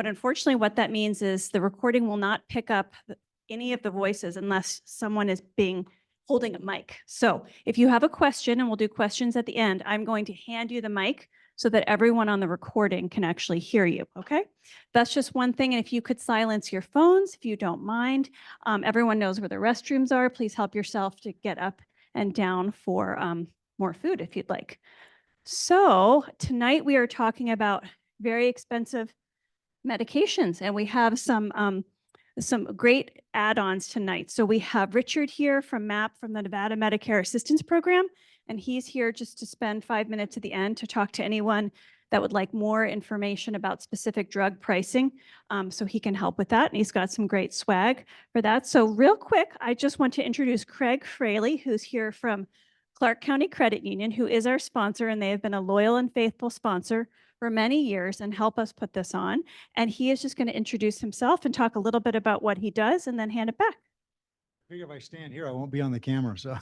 But unfortunately, what that means is the recording will not pick up any of the voices unless someone is holding a mic. So if you have a question, and we'll do questions at the end, I'm going to hand you the mic so that everyone on the recording can actually hear you, okay? That's just one thing. And if you could silence your phones, if you don't mind, everyone knows where the restrooms are. Please help yourself to get up and down for more food if you'd like. So tonight we are talking about very expensive medications, and we have some great add-ons tonight. So we have Richard here from MAP, from the Nevada Medicare Assistance Program, and he's here just to spend 5 minutes at the end to talk to anyone that would like more information about specific drug pricing. So he can help with that, and he's got some great swag for that. So real quick, I just want to introduce Craig Fraley, who's here from Clark County Credit Union, who is our sponsor, and they have been a loyal and faithful sponsor for many years and help us put this on. And he is just going to introduce himself and talk a little bit about what he does and then hand it back. I figure if I stand here, I won't be on the camera, so.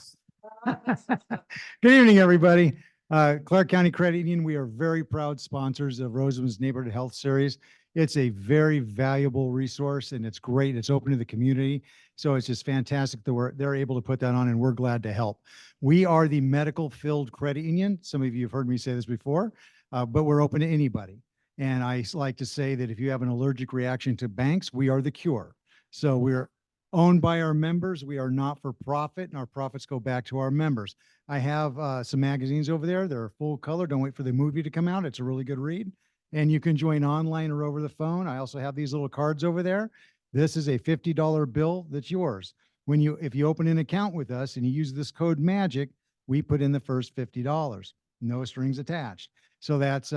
Good evening, everybody. Clark County Credit Union, we are very proud sponsors of Rosamond's Neighborhood Health Series. It's a very valuable resource, and it's great. It's open to the community. So it's just fantastic that they're able to put that on, and we're glad to help. We are the medical filled credit union. Some of you have heard me say this before, but we're open to anybody. And I like to say that if you have an allergic reaction to banks, we are the cure. So we're owned by our members. We are not for profit, and our profits go back to our members. I have some magazines over there. They're full color. Don't wait for the movie to come out. It's a really good read. And you can join online or over the phone. I also have these little cards over there. This is a $50 bill that's yours. If you open an account with us and you use this code MAGIC, we put in the first $50. No strings attached. So that's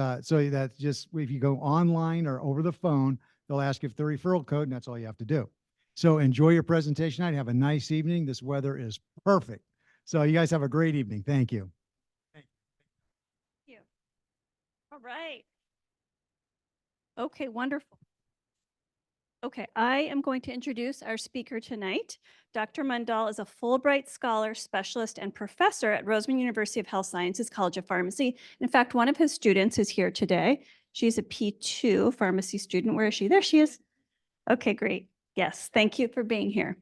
just, if you go online or over the phone, they'll ask you for the referral code, and that's all you have to do. So enjoy your presentation tonight. Have a nice evening. This weather is perfect. So you guys have a great evening. Thank you. Thank you. All right. Okay, wonderful. Okay, I am going to introduce our speaker tonight. Dr. Mandal is a Fulbright Scholar, Specialist, and Professor at Rosamond University of Health Sciences College of Pharmacy. In fact, one of his students is here today. She's a P2 pharmacy student. Where is she? There she is. Okay, great. Yes, thank you for being here.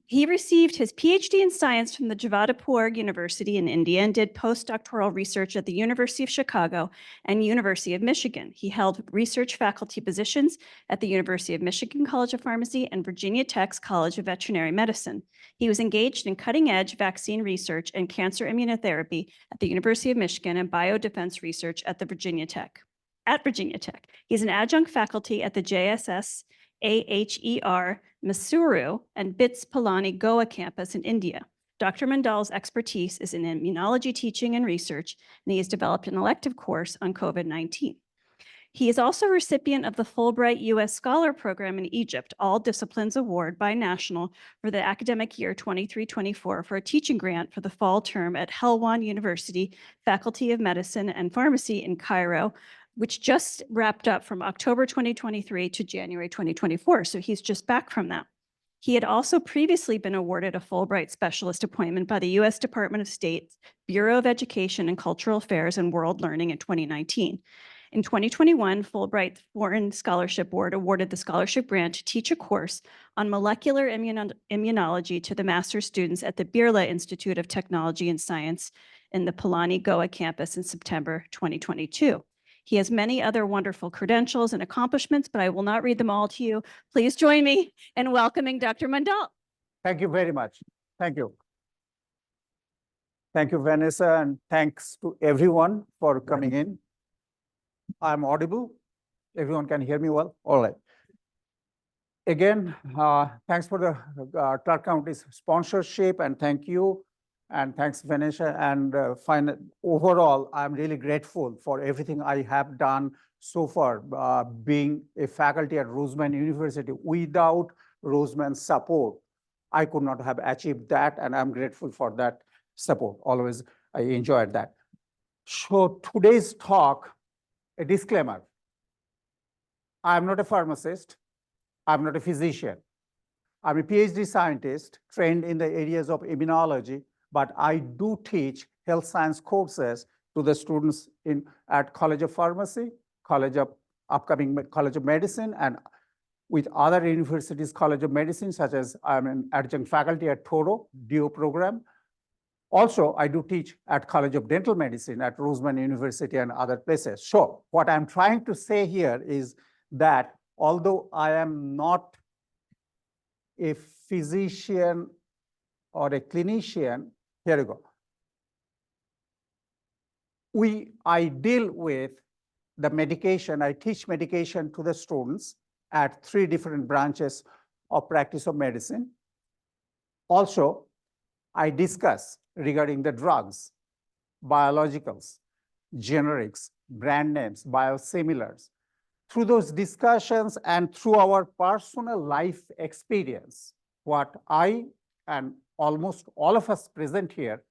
He received his PhD in science from the Javadpur University in India and did postdoctoral research at the University of Chicago and University of Michigan. He held research faculty positions at the University of Michigan College of Pharmacy and Virginia Tech's College of Veterinary Medicine. He was engaged in cutting-edge vaccine research and cancer immunotherapy at the University of Michigan and biodefense research at Virginia Tech. He's an adjunct faculty at the JSS AHER Mysuru and BITS Pilani Goa campus in India. Dr. Mandal's expertise is in immunology teaching and research, and he has developed an elective course on COVID-19. He is also a recipient of the Fulbright U.S. Scholar Program in Egypt, All Disciplines Award Binational for the academic year 23-24 for a teaching grant for the fall term at Helwan University, Faculty of Medicine and Pharmacy in Cairo, which just wrapped up from October 2023 to January 2024. So he's just back from that. He had also previously been awarded a Fulbright Specialist appointment by the U.S. Department of State's Bureau of Education and Cultural Affairs and World Learning in 2019. In 2021, Fulbright Foreign Scholarship Board awarded the scholarship grant to teach a course on molecular immunology to the master's students at the Birla Institute of Technology and Science in the Pilani Goa campus in September 2022. He has many other wonderful credentials and accomplishments, but I will not read them all to you. Please join me in welcoming Dr. Mandal. Thank you very much. Thank you. Thank you, Vanessa, and thanks to everyone for coming in. I'm audible. Everyone can hear me well? All right. Again, thanks for the Clark County's sponsorship, and thank you. And thanks, Vanessa. And overall, I'm really grateful for everything I have done so far, being a faculty at Rosamond University. Without Rosamond's support, I could not have achieved that, and I'm grateful for that support. Always, I enjoyed that. So today's talk, a disclaimer. I'm not a pharmacist. I'm not a physician. I'm a PhD scientist trained in the areas of immunology, but I do teach health science courses to the students at College of Pharmacy, College of upcoming College of Medicine and with other universities, College of Medicine, such as I'm an adjunct faculty at Toro DO program. Also, I do teach at College of Dental Medicine at Roseman University and other places. So what I'm trying to say here is that although I am not a physician or a clinician, here we go. I deal with the medication, I teach medication to the students at 3 different branches of practice of medicine. Also, I discuss regarding the drugs, biologicals, generics, brand names, biosimilars. Through those discussions and through our personal life experience, what I and almost all of us present here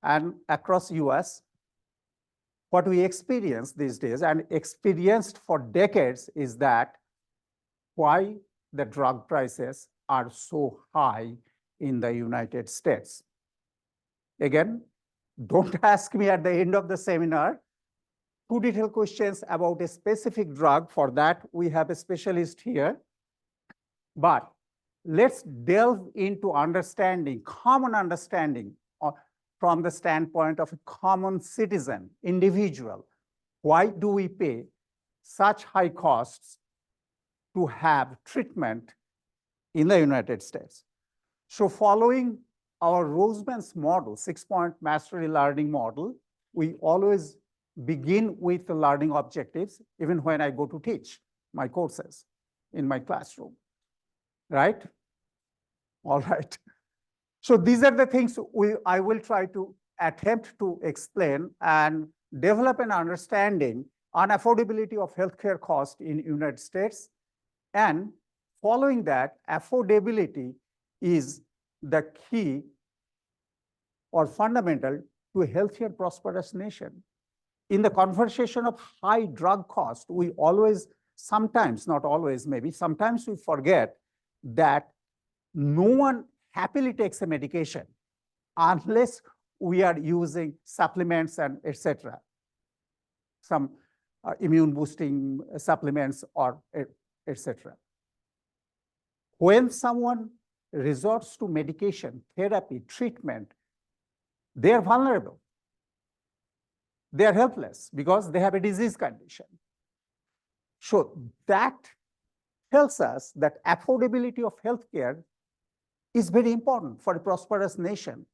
and across US, what we experience these days and experienced for decades is that why the drug prices are so high in the United States. Again, don't ask me at the end of the seminar 2 detailed questions about a specific drug. For that, we have a specialist here. But let's delve into understanding, common understanding from the standpoint of a common citizen, individual. Why do we pay such high costs to have treatment in the United States? So following our Roseman's model, 6-point mastery learning model, we always begin with the learning objectives, even when I go to teach my courses in my classroom, right? All right. So these are the things I will try to attempt to explain and develop an understanding on affordability of healthcare cost in United States. And following that, affordability is the key or fundamental to a healthier, prosperous nation. In the conversation of high drug cost, we always, sometimes, not always, maybe, sometimes we forget that no one happily takes a medication unless we are using supplements and etc. Some immune boosting supplements or etc. When someone resorts to medication, therapy, treatment, they are vulnerable. They are helpless because they have a disease condition. So that tells us that affordability of healthcare is very important for a prosperous nation.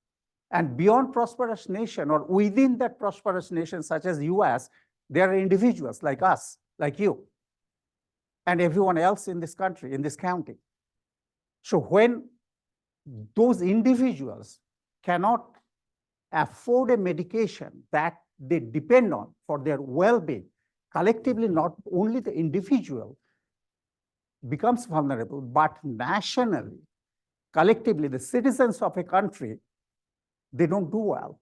And beyond prosperous nation or within that prosperous nation, such as US, there are individuals like us, like you, and everyone else in this country, in this county. So when those individuals cannot afford a medication that they depend on for their well-being, collectively, not only the individual becomes vulnerable, but nationally, collectively, the citizens of a country, they don't do well.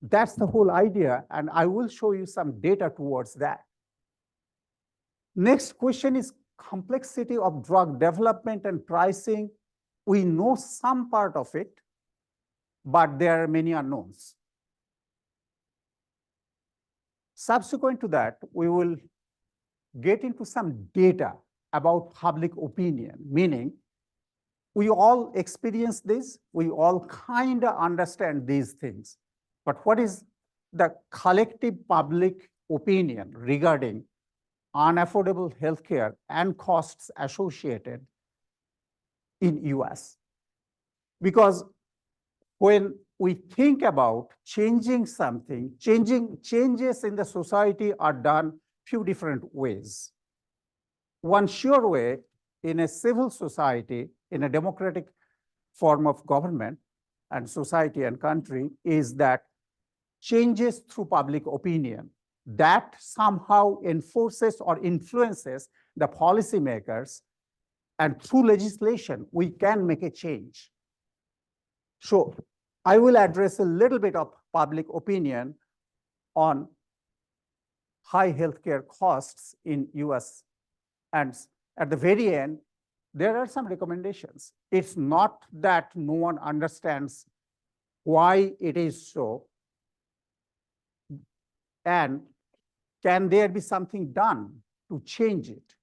That's the whole idea, and I will show you some data towards that. Next question is complexity of drug development and pricing. We know some part of it, but there are many unknowns. Subsequent to that, we will get into some data about public opinion, meaning we all experience this, we all kind of understand these things. But what is the collective public opinion regarding unaffordable healthcare and costs associated in US? Because when we think about changing something, changes in the society are done few different ways. One sure way in a civil society, in a democratic form of government and society and country, is that changes through public opinion that somehow enforces or influences the policymakers, and through legislation, we can make a change. So I will address a little bit of public opinion on high healthcare costs in US. And at the very end, there are some recommendations. It's not that no one understands why it is so, and can there be something done to change it.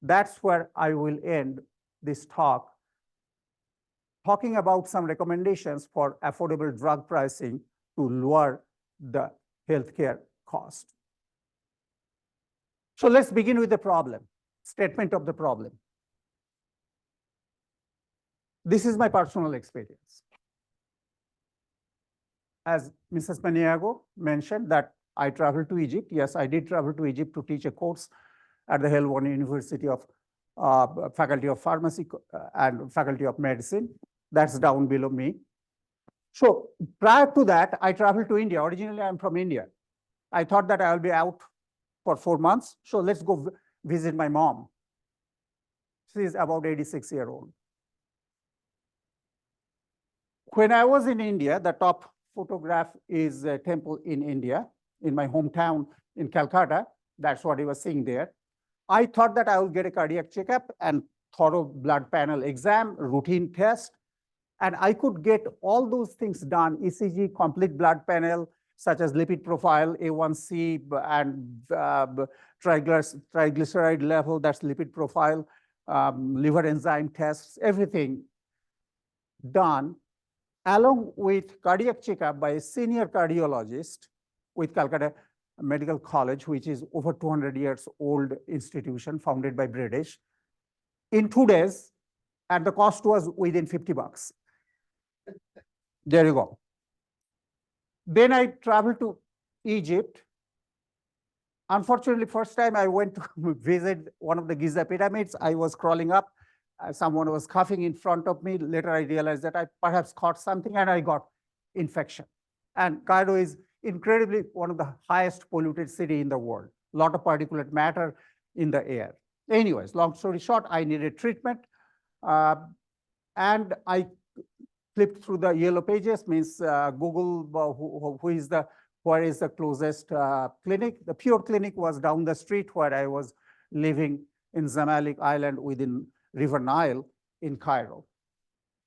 That's where I will end this talk, talking about some recommendations for affordable drug pricing to lower the healthcare cost. So let's begin with the problem, statement of the problem. This is my personal experience. As Mrs. Maniago mentioned that I traveled to Egypt. Yes, I did travel to Egypt to teach a course at the Helwan University of Faculty of Pharmacy and Faculty of Medicine. That's down below me. So prior to that, I traveled to India. Originally, I'm from India. I thought that I'll be out for 4 months. So let's go visit my mom. She is about 86-year-old. When I was in India, the top photograph is a temple in India, in my hometown in Calcutta. That's what I was seeing there. I thought that I will get a cardiac checkup and thorough blood panel exam, routine test, and I could get all those things done, ECG, complete blood panel, such as lipid profile, A1C, and triglyceride level, that's lipid profile, liver enzyme tests, everything done, along with cardiac checkup by a senior cardiologist with Calcutta Medical College, which is over 200 years old institution founded by British, in 2 days, and the cost was within $50. There you go. Then I traveled to Egypt. Unfortunately, first time I went to visit one of the Giza pyramids, I was crawling up. Someone was coughing in front of me. Later, I realized that I perhaps caught something and I got infection. And Cairo is incredibly one of the highest polluted city in the world. A lot of particulate matter in the air. Anyways, long story short, I needed treatment. And I flipped through the yellow pages, means Google, where is the closest clinic. The Pure Clinic was down the street where I was living in Zamalek Island within River Nile in Cairo.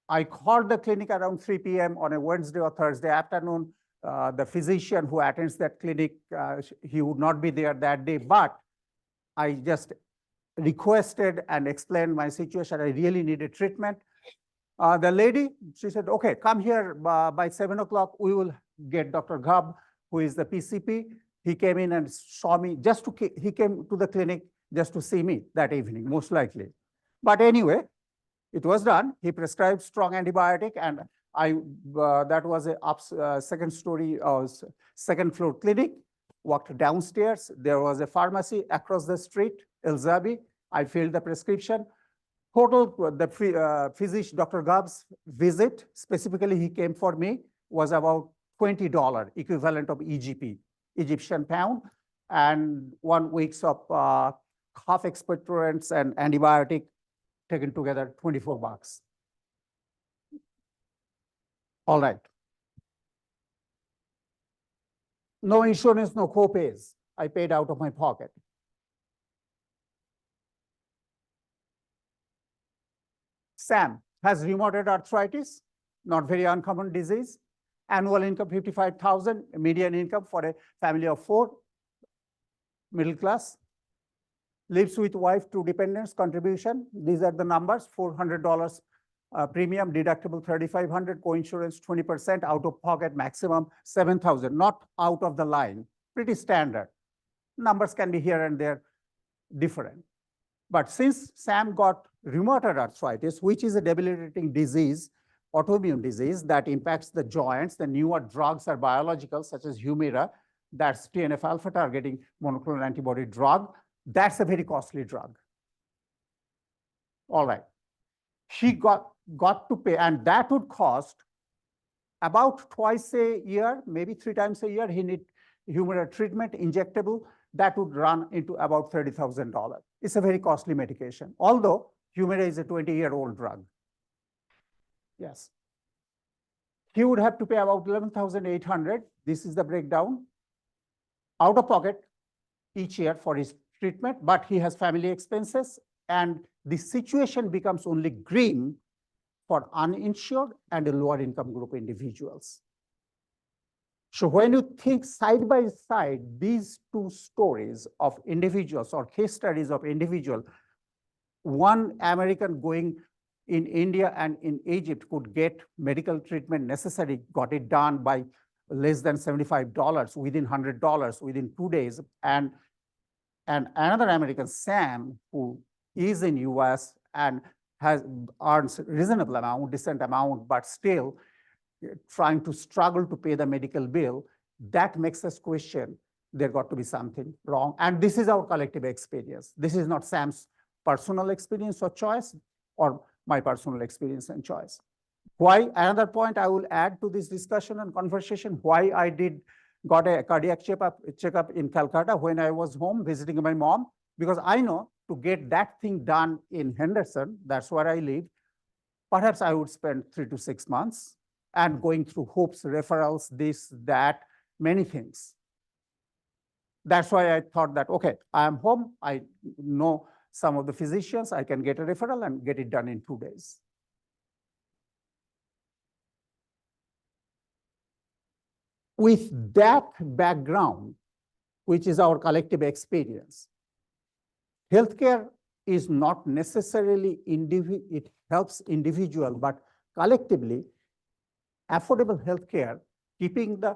I called the clinic around 3 p.m. on a Wednesday or Thursday afternoon. The physician who attends that clinic, he would not be there that day, but I just requested and explained my situation. I really needed treatment. The lady, she said, okay, come here by 7 o'clock. We will get Dr. Ghab, who is the PCP. He came in and saw me he came to the clinic just to see me that evening, most likely. But anyway, it was done. He prescribed strong antibiotic, and that was a second floor clinic. Walked downstairs. There was a pharmacy across the street, El Zabi. I filled the prescription. Total, the physician, Dr. Ghab's visit, specifically he came for me, was about $20, equivalent of EGP, Egyptian pound, and 1 week of cough expectorants and antibiotic taken together, $24. All right. No insurance, no co-pays. I paid out of my pocket. Sam has rheumatoid arthritis, not very uncommon disease. Annual income 55,000, median income for a family of 4, middle class. Lives with wife, 2 dependents, contribution. These are the numbers: $400 premium, deductible $3,500, co-insurance 20%, out of pocket maximum $7,000, not out of the line, pretty standard. Numbers can be here and there different. But since Sam got rheumatoid arthritis, which is a debilitating disease, autoimmune disease that impacts the joints, the newer drugs are biological, such as Humira, that's TNF-alpha targeting monoclonal antibody drug. That's a very costly drug. All right. He got to pay, and that would cost about twice a year, maybe 3 times a year. He need Humira treatment, injectable. That would run into about $30,000. It's a very costly medication, although Humira is a 20-year-old drug. Yes. He would have to pay about $11,800. This is the breakdown. Out of pocket each year for his treatment, but he has family expenses, and the situation becomes only grim for uninsured and a lower income group individuals. So when you think side by side, these two stories of individuals or case studies of individual, one American going in India and in Egypt could get medical treatment necessary, got it done by less than $75, within $100, within 2 days. And another American, Sam, who is in US and earns reasonable amount, decent amount, but still trying to struggle to pay the medical bill, that makes us question there got to be something wrong. And this is our collective experience. This is not Sam's personal experience or choice or my personal experience and choice. Why, another point I will add to this discussion and conversation, why I got a cardiac checkup in Calcutta when I was home visiting my mom, because I know to get that thing done in Henderson, that's where I live, perhaps I would spend 3 to 6 months and going through hoops, referrals, this, that, many things. That's why I thought that, okay, I am home, I know some of the physicians, I can get a referral and get it done in 2 days. With that background, which is our collective experience, healthcare is not necessarily it helps individual, but collectively, affordable healthcare, keeping the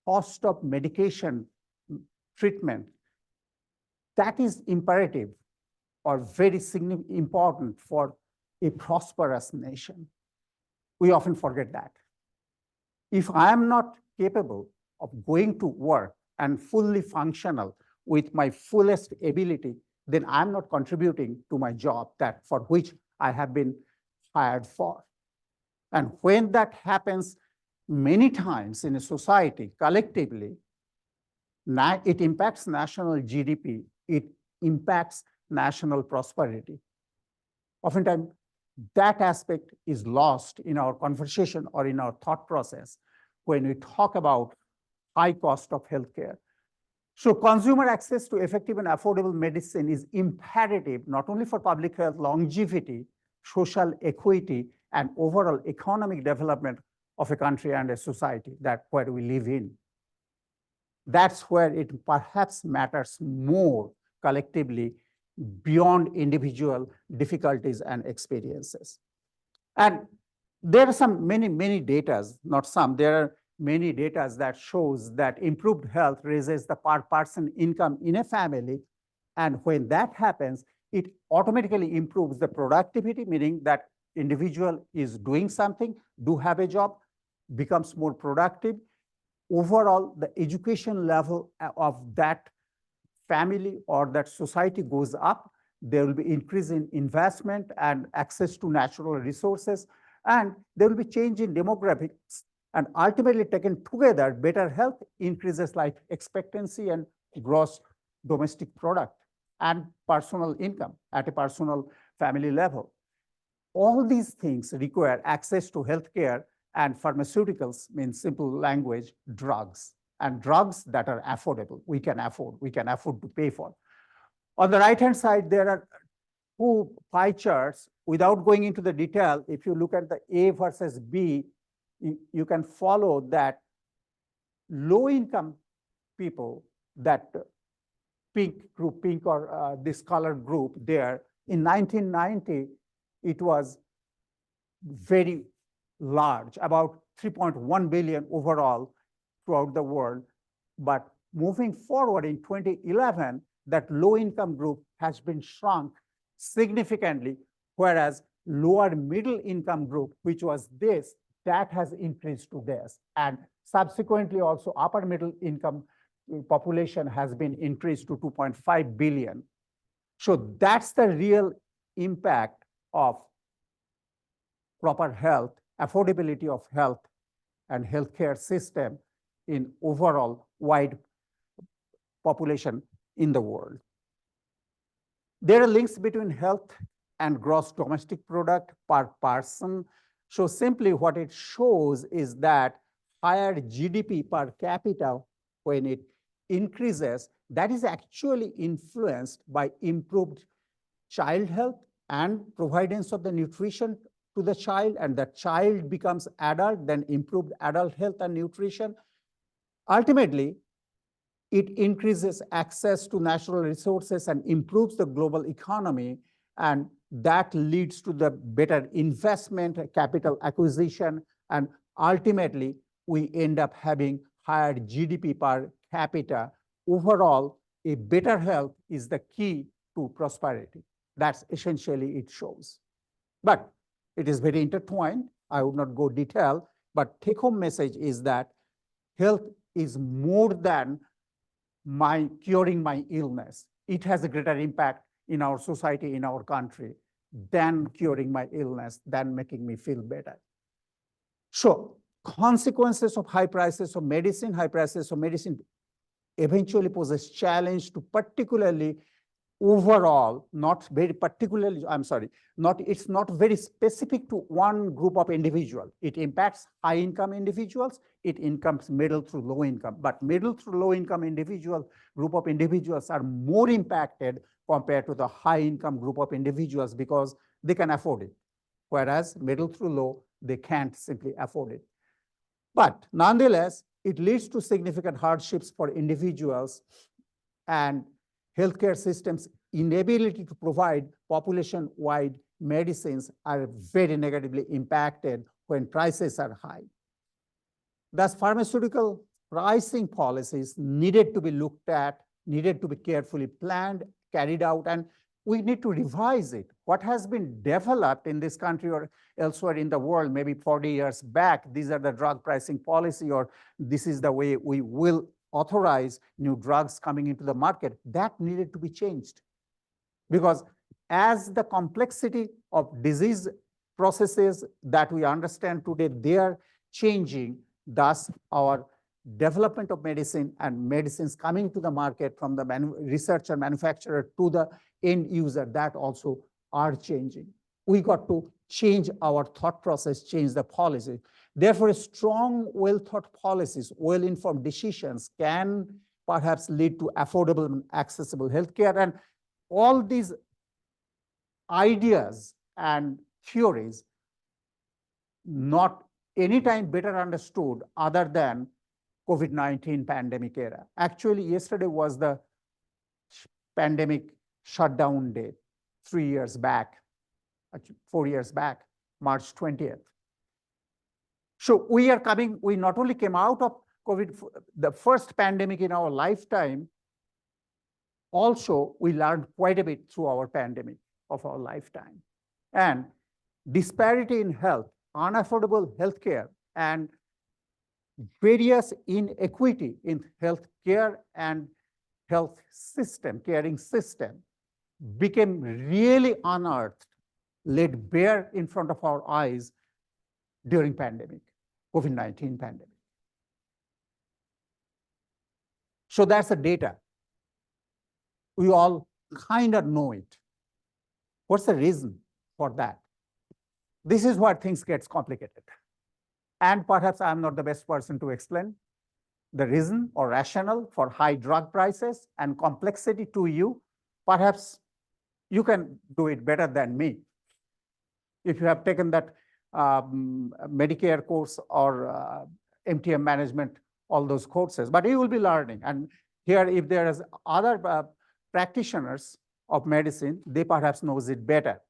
cost of medication treatment, that is imperative or very important for a prosperous nation. We often forget that. If I am not capable of going to work and fully functional with my fullest ability, then I'm not contributing to my job that for which I have been hired for. And when that happens many times in a society collectively, it impacts national GDP, it impacts national prosperity. Oftentimes, that aspect is lost in our conversation or in our thought process when we talk about high cost of healthcare. So consumer access to effective and affordable medicine is imperative, not only for public health, longevity, social equity, and overall economic development of a country and a society that where we live in. That's where it perhaps matters more collectively beyond individual difficulties and experiences. And there are many data, not some, there are many data that shows that improved health raises the per person income in a family. And when that happens, it automatically improves the productivity, meaning that individual is doing something, do have a job, becomes more productive. Overall, the education level of that family or that society goes up. There will be increase in investment and access to natural resources, and there will be change in demographics. And ultimately taken together, better health increases life expectancy and gross domestic product and personal income at a personal family level. All these things require access to healthcare and pharmaceuticals, means simple language, drugs, and drugs that are affordable, we can afford to pay for. On the right-hand side, there are 2 pie charts. Without going into the detail, if you look at the A versus B, you can follow that low-income people, that pink or this colored group there, in 1990, it was very large, about 3.1 billion overall throughout the world. But moving forward in 2011, that low-income group has been shrunk significantly, whereas lower middle income group, which was this, that has increased to this. And subsequently also upper middle income population has been increased to 2.5 billion. So that's the real impact of proper health, affordability of health and healthcare system in overall wide population in the world. There are links between health and gross domestic product per person. So simply what it shows is that higher GDP per capita, when it increases, that is actually influenced by improved child health and providence of the nutrition to the child, and the child becomes adult, then improved adult health and nutrition. Ultimately, it increases access to natural resources and improves the global economy, and that leads to the better investment, capital acquisition, and ultimately, we end up having higher GDP per capita. Overall, a better health is the key to prosperity. That's essentially it shows. But it is very intertwined. I would not go detail, but take-home message is that health is more than curing my illness. It has a greater impact in our society, in our country, than curing my illness, than making me feel better. So consequences of high prices of medicine, eventually poses challenge to particularly overall, not very particularly, I'm sorry, it's not very specific to one group of individual. It impacts high income individuals, it impacts middle through low income, but middle through low income group of individuals are more impacted compared to the high income group of individuals because they can afford it. Whereas middle through low, they can't simply afford it. But nonetheless, it leads to significant hardships for individuals, and healthcare systems' inability to provide population-wide medicines are very negatively impacted when prices are high. Thus, pharmaceutical pricing policies needed to be looked at, needed to be carefully planned, carried out, and we need to revise it. What has been developed in this country or elsewhere in the world, maybe 40 years back, these are the drug pricing policy, or this is the way we will authorize new drugs coming into the market, that needed to be changed. Because as the complexity of disease processes that we understand today, they are changing, thus our development of medicine and medicines coming to the market from the researcher, manufacturer to the end user, that also are changing. We got to change our thought process, change the policy. Therefore, strong, well-thought policies, well-informed decisions can perhaps lead to affordable and accessible healthcare. And all these ideas and theories not anytime better understood other than COVID-19 pandemic era. Actually, yesterday was the pandemic shutdown date, 3 years back, 4 years back, March 20th. So we not only came out of COVID, the first pandemic in our lifetime, also we learned quite a bit through our pandemic of our lifetime. And disparity in health, unaffordable healthcare, and various inequity in healthcare and health system, caring system, became really unearthed, laid bare in front of our eyes during pandemic, COVID-19 pandemic. So that's the data. We all kind of know it. What's the reason for that? This is where things gets complicated. And perhaps I'm not the best person to explain the reason or rationale for high drug prices and complexity to you. Perhaps you can do it better than me. If you have taken that Medicare course or MTM management, all those courses, but you will be learning. And here, if there is other practitioners of medicine, they perhaps knows it better.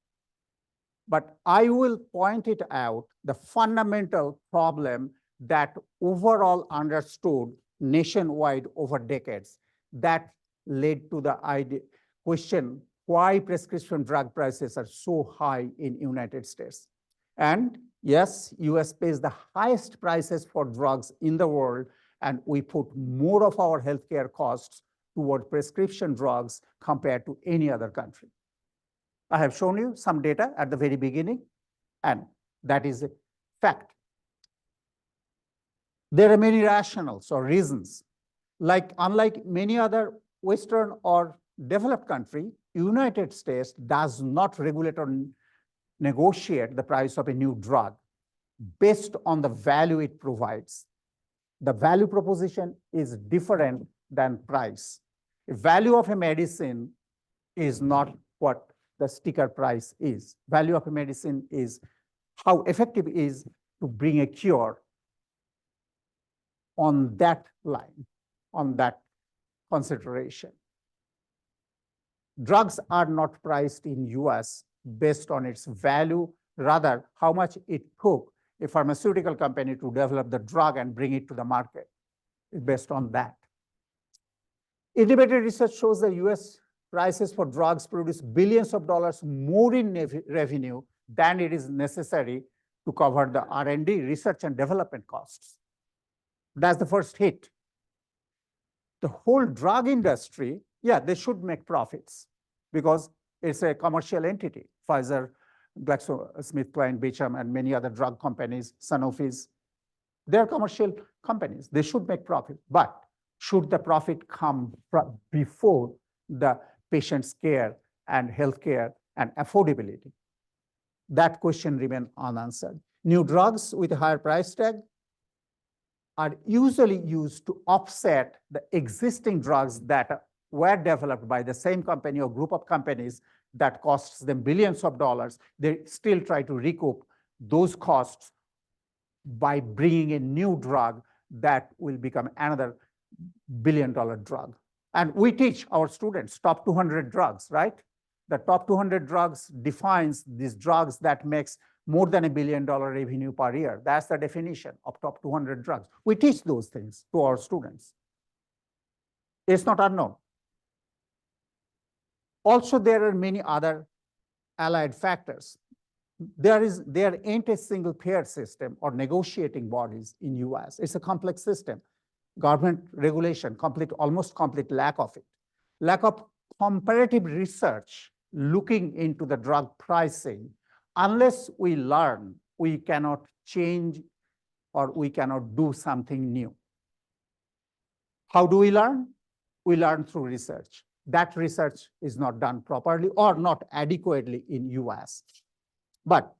But I will point it out, the fundamental problem that overall understood nationwide over decades, that led to the question why prescription drug prices are so high in United States. And yes, US pays the highest prices for drugs in the world, and we put more of our healthcare costs toward prescription drugs compared to any other country. I have shown you some data at the very beginning, and that is a fact. There are many rationales or reasons. Like, unlike many other Western or developed country, United States does not regulate or negotiate the price of a new drug based on the value it provides. The value proposition is different than price. The value of a medicine is not what the sticker price is. Value of a medicine is how effective it is to bring a cure on that line, on that consideration. Drugs are not priced in US based on its value, rather how much it took a pharmaceutical company to develop the drug and bring it to the market. It's based on that. Independent research shows the US prices for drugs produce billions of dollars more in revenue than it is necessary to cover the R&D, research and development costs. That's the first hit. The whole drug industry, yeah, they should make profits because it's a commercial entity. Pfizer, GlaxoSmithKline, Beecham, and many other drug companies, Sanofi's, they're commercial companies. They should make profit. But should the profit come before the patient's care and healthcare and affordability? That question remains unanswered. New drugs with a higher price tag are usually used to offset the existing drugs that were developed by the same company or group of companies that costs them billions of dollars. They still try to recoup those costs by bringing a new drug that will become another billion-dollar drug. And we teach our students top 200 drugs, right? The top 200 drugs defines these drugs that makes more than $1 billion revenue per year. That's the definition of top 200 drugs. We teach those things to our students. It's not unknown. Also, there are many other allied factors. There ain't a single payer system or negotiating bodies in US. It's a complex system. Government regulation, almost complete lack of it. Lack of comparative research looking into the drug pricing. Unless we learn, we cannot change or we cannot do something new. How do we learn? We learn through research. That research is not done properly or not adequately in US. But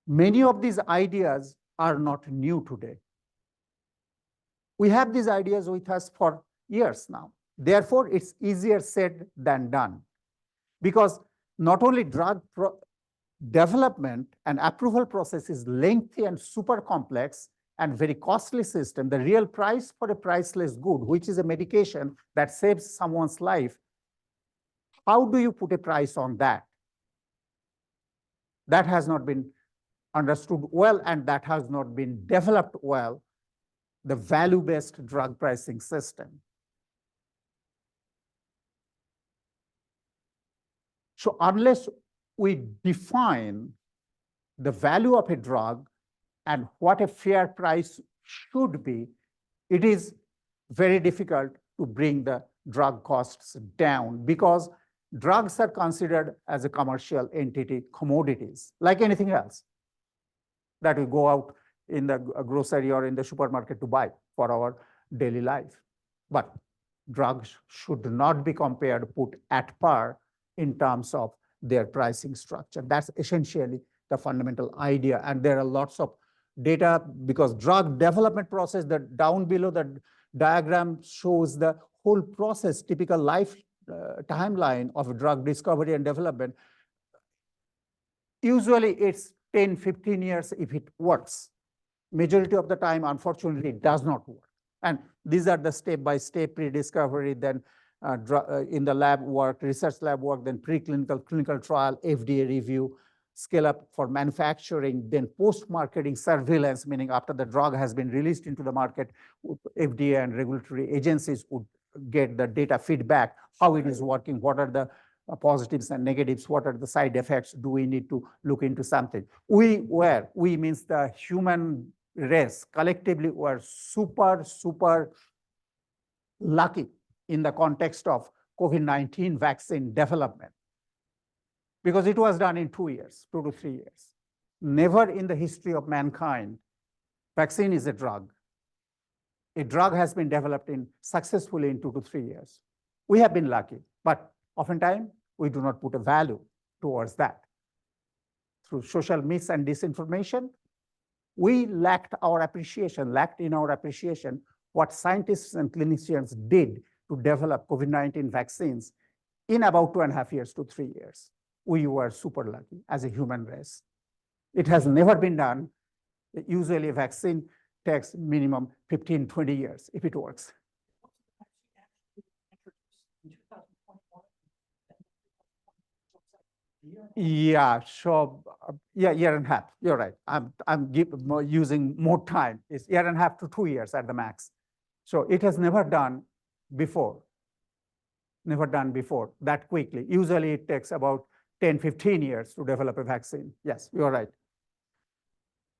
many of these ideas are not new today. We have these ideas with us for years now. Therefore, it's easier said than done. Because not only drug development and approval process is lengthy and super complex and very costly system, the real price for a priceless good, which is a medication that saves someone's life, how do you put a price on that? That has not been understood well, and that has not been developed well, the value-based drug pricing system. So unless we define the value of a drug and what a fair price should be, it is very difficult to bring the drug costs down because drugs are considered as a commercial entity, commodities, like anything else that we go out in the grocery or in the supermarket to buy for our daily life. But drugs should not be compared, put at par in terms of their pricing structure. That's essentially the fundamental idea. And there are lots of data because drug development process, that down below the diagram shows the whole process, typical life timeline of drug discovery and development. Usually it's 10, 15 years if it works. Majority of the time, unfortunately, it does not work. And these are the step-by-step pre-discovery, then in the lab work, research lab work, then preclinical, clinical trial, FDA review, scale up for manufacturing, then post-marketing surveillance, meaning after the drug has been released into the market, FDA and regulatory agencies would get the data feedback, how it is working, what are the positives and negatives, what are the side effects, do we need to look into something? We means the human race, collectively were super lucky in the context of COVID-19 vaccine development because it was done in 2 years, 2 to 3 years. Never in the history of mankind, vaccine is a drug. A drug has been developed successfully in 2 to 3 years. We have been lucky, but oftentimes we do not put a value towards that. Through social myths and disinformation, we lacked in our appreciation what scientists and clinicians did to develop COVID-19 vaccines in about 2.5 years to 3 years. We were super lucky as a human race. It has never been done. Usually a vaccine takes minimum 15, 20 years if it works. Yeah, so year and a half. You're right. Using more time. It's year and a half to 2 years at the max. So it has never done before. Never done before that quickly. Usually it takes about 10, 15 years to develop a vaccine. Yes, you're right.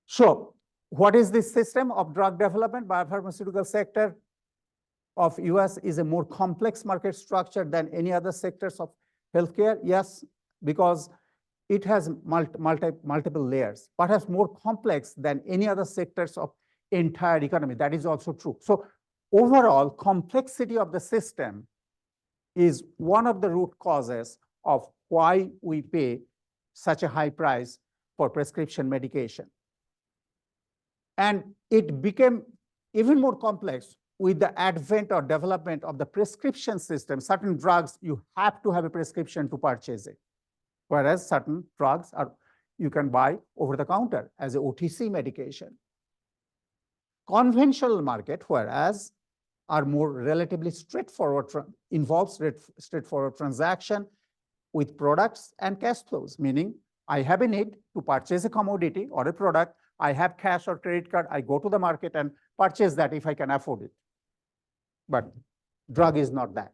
So what is this system of drug development? Biopharmaceutical sector of US is a more complex market structure than any other sectors of healthcare. Yes, because it has multiple layers, perhaps more complex than any other sectors of entire economy. That is also true. So overall complexity of the system is one of the root causes of why we pay such a high price for prescription medication. And it became even more complex with the advent or development of the prescription system. Certain drugs, you have to have a prescription to purchase it, whereas certain drugs you can buy over the counter as a OTC medication. Conventional market, whereas are more relatively straightforward, involves straightforward transaction with products and cash flows, meaning I have a need to purchase a commodity or a product, I have cash or credit card, I go to the market and purchase that if I can afford it. But drug is not that.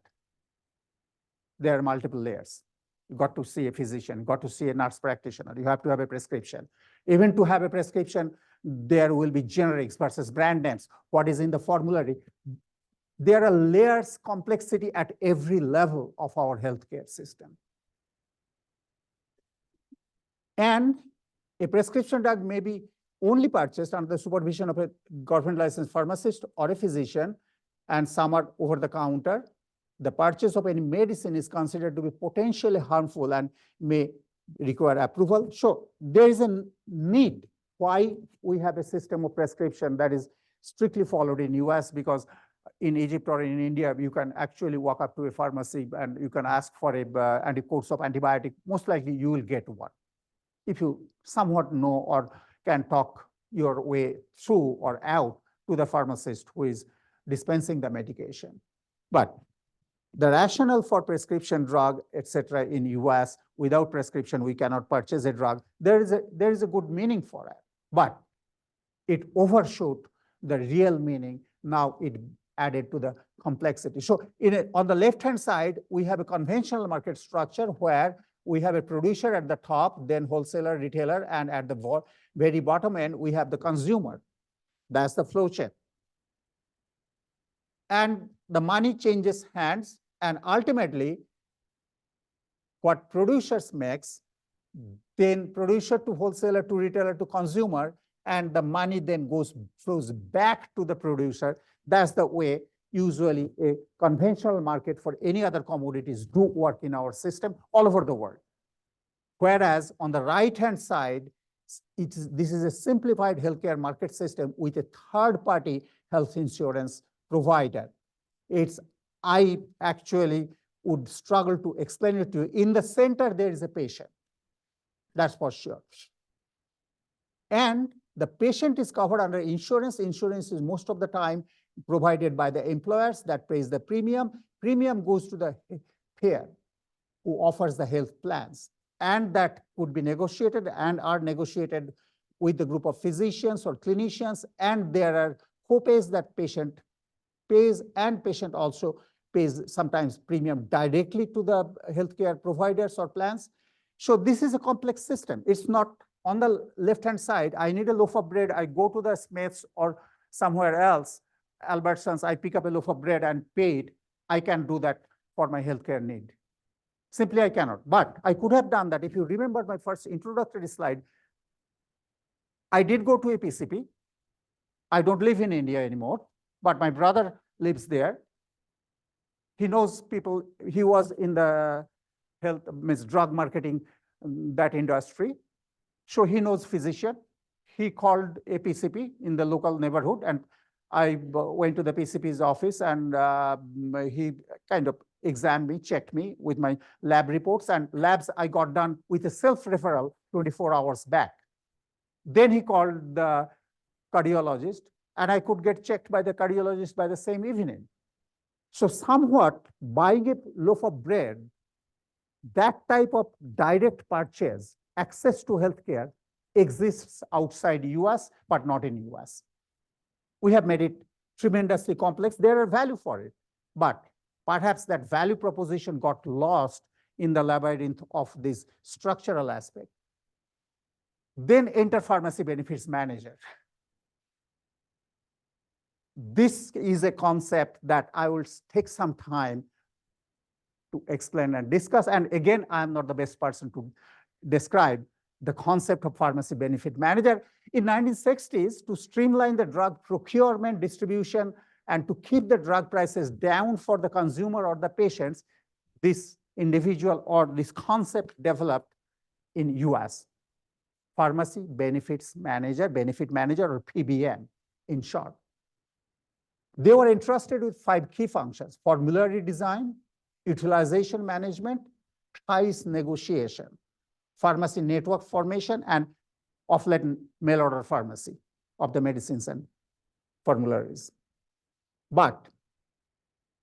There are multiple layers. You got to see a physician, got to see a nurse practitioner, you have to have a prescription. Even to have a prescription, there will be generics versus brand names, what is in the formulary. There are layers, complexity at every level of our healthcare system. And a prescription drug may be only purchased under the supervision of a government licensed pharmacist or a physician, and some are over the counter. The purchase of any medicine is considered to be potentially harmful and may require approval. So there is a need why we have a system of prescription that is strictly followed in US, because in Egypt or in India, you can actually walk up to a pharmacy and you can ask for a course of antibiotic. Most likely you will get one if you somewhat know or can talk your way through or out to the pharmacist who is dispensing the medication. But the rationale for prescription drug, etc., in US, without prescription, we cannot purchase a drug. There is a good meaning for it, but it overshot the real meaning. Now it added to the complexity. So on the left-hand side, we have a conventional market structure where we have a producer at the top, then wholesaler, retailer, and at the very bottom end, we have the consumer. That's the flow chart. And the money changes hands, and ultimately, what producers makes, then producer to wholesaler to retailer to consumer, and the money then flows back to the producer. That's the way usually a conventional market for any other commodities do work in our system all over the world. Whereas on the right-hand side, this is a simplified healthcare market system with a third-party health insurance provider. I actually would struggle to explain it to you. In the center, there is a patient. That's for sure. And the patient is covered under insurance. Insurance is most of the time provided by the employers that pays the premium. Premium goes to the payer who offers the health plans. And that could be negotiated and are negotiated with the group of physicians or clinicians. And there are co-pays that patient pays, and patient also pays sometimes premium directly to the healthcare providers or plans. So this is a complex system. It's not on the left-hand side. I need a loaf of bread. I go to the Smiths or somewhere else, Albertsons, I pick up a loaf of bread and pay it. I can do that for my healthcare need. Simply, I cannot. But I could have done that. If you remember my first introductory slide, I did go to a PCP. I don't live in India anymore, but my brother lives there. He knows people. He was in the health, drug marketing, that industry. So he knows physician. He called a PCP in the local neighborhood, and I went to the PCP's office, and he kind of examined me, checked me with my lab reports, and labs I got done with a self-referral 24 hours back. Then he called the cardiologist, and I could get checked by the cardiologist by the same evening. So somewhat buying a loaf of bread, that type of direct purchase, access to healthcare exists outside US, but not in US. We have made it tremendously complex. There are value for it, but perhaps that value proposition got lost in the labyrinth of this structural aspect. Then enter pharmacy benefits manager. This is a concept that I will take some time to explain and discuss. And again, I am not the best person to describe the concept of pharmacy benefit manager. In 1960s, to streamline the drug procurement, distribution, and to keep the drug prices down for the consumer or the patients, this individual or this concept developed in US. Pharmacy benefits manager, benefit manager, or PBM in short. They were entrusted with 5 key functions: formulary design, utilization management, price negotiation, pharmacy network formation, and of late mail order pharmacy of the medicines and formularies. But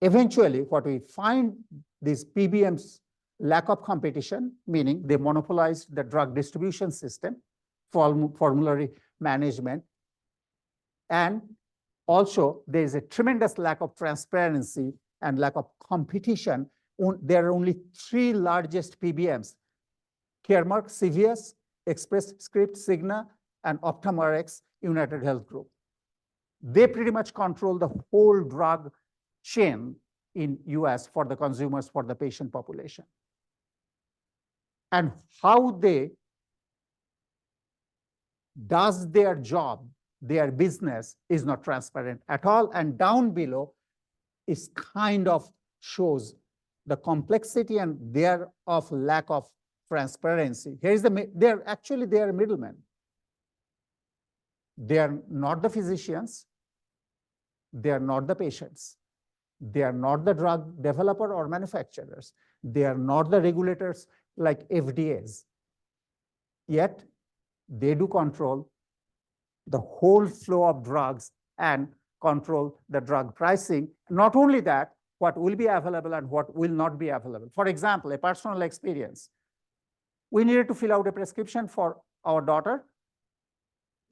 eventually, what we find, these PBMs lack of competition, meaning they monopolized the drug distribution system, formulary management, and also there is a tremendous lack of transparency and lack of competition. There are only 3 largest PBMs: Caremark, CVS, Express Scripts, Cigna, and Optum Rx, United Health Group. They pretty much control the whole drug chain in US for the consumers, for the patient population. And how they does their job, their business is not transparent at all. And down below is kind of shows the complexity and thereof lack of transparency. Here is they are middlemen. They are not the physicians. They are not the patients. They are not the drug developer or manufacturers. They are not the regulators like FDAs. Yet they do control the whole flow of drugs and control the drug pricing. Not only that, what will be available and what will not be available. For example, a personal experience. We needed to fill out a prescription for our daughter,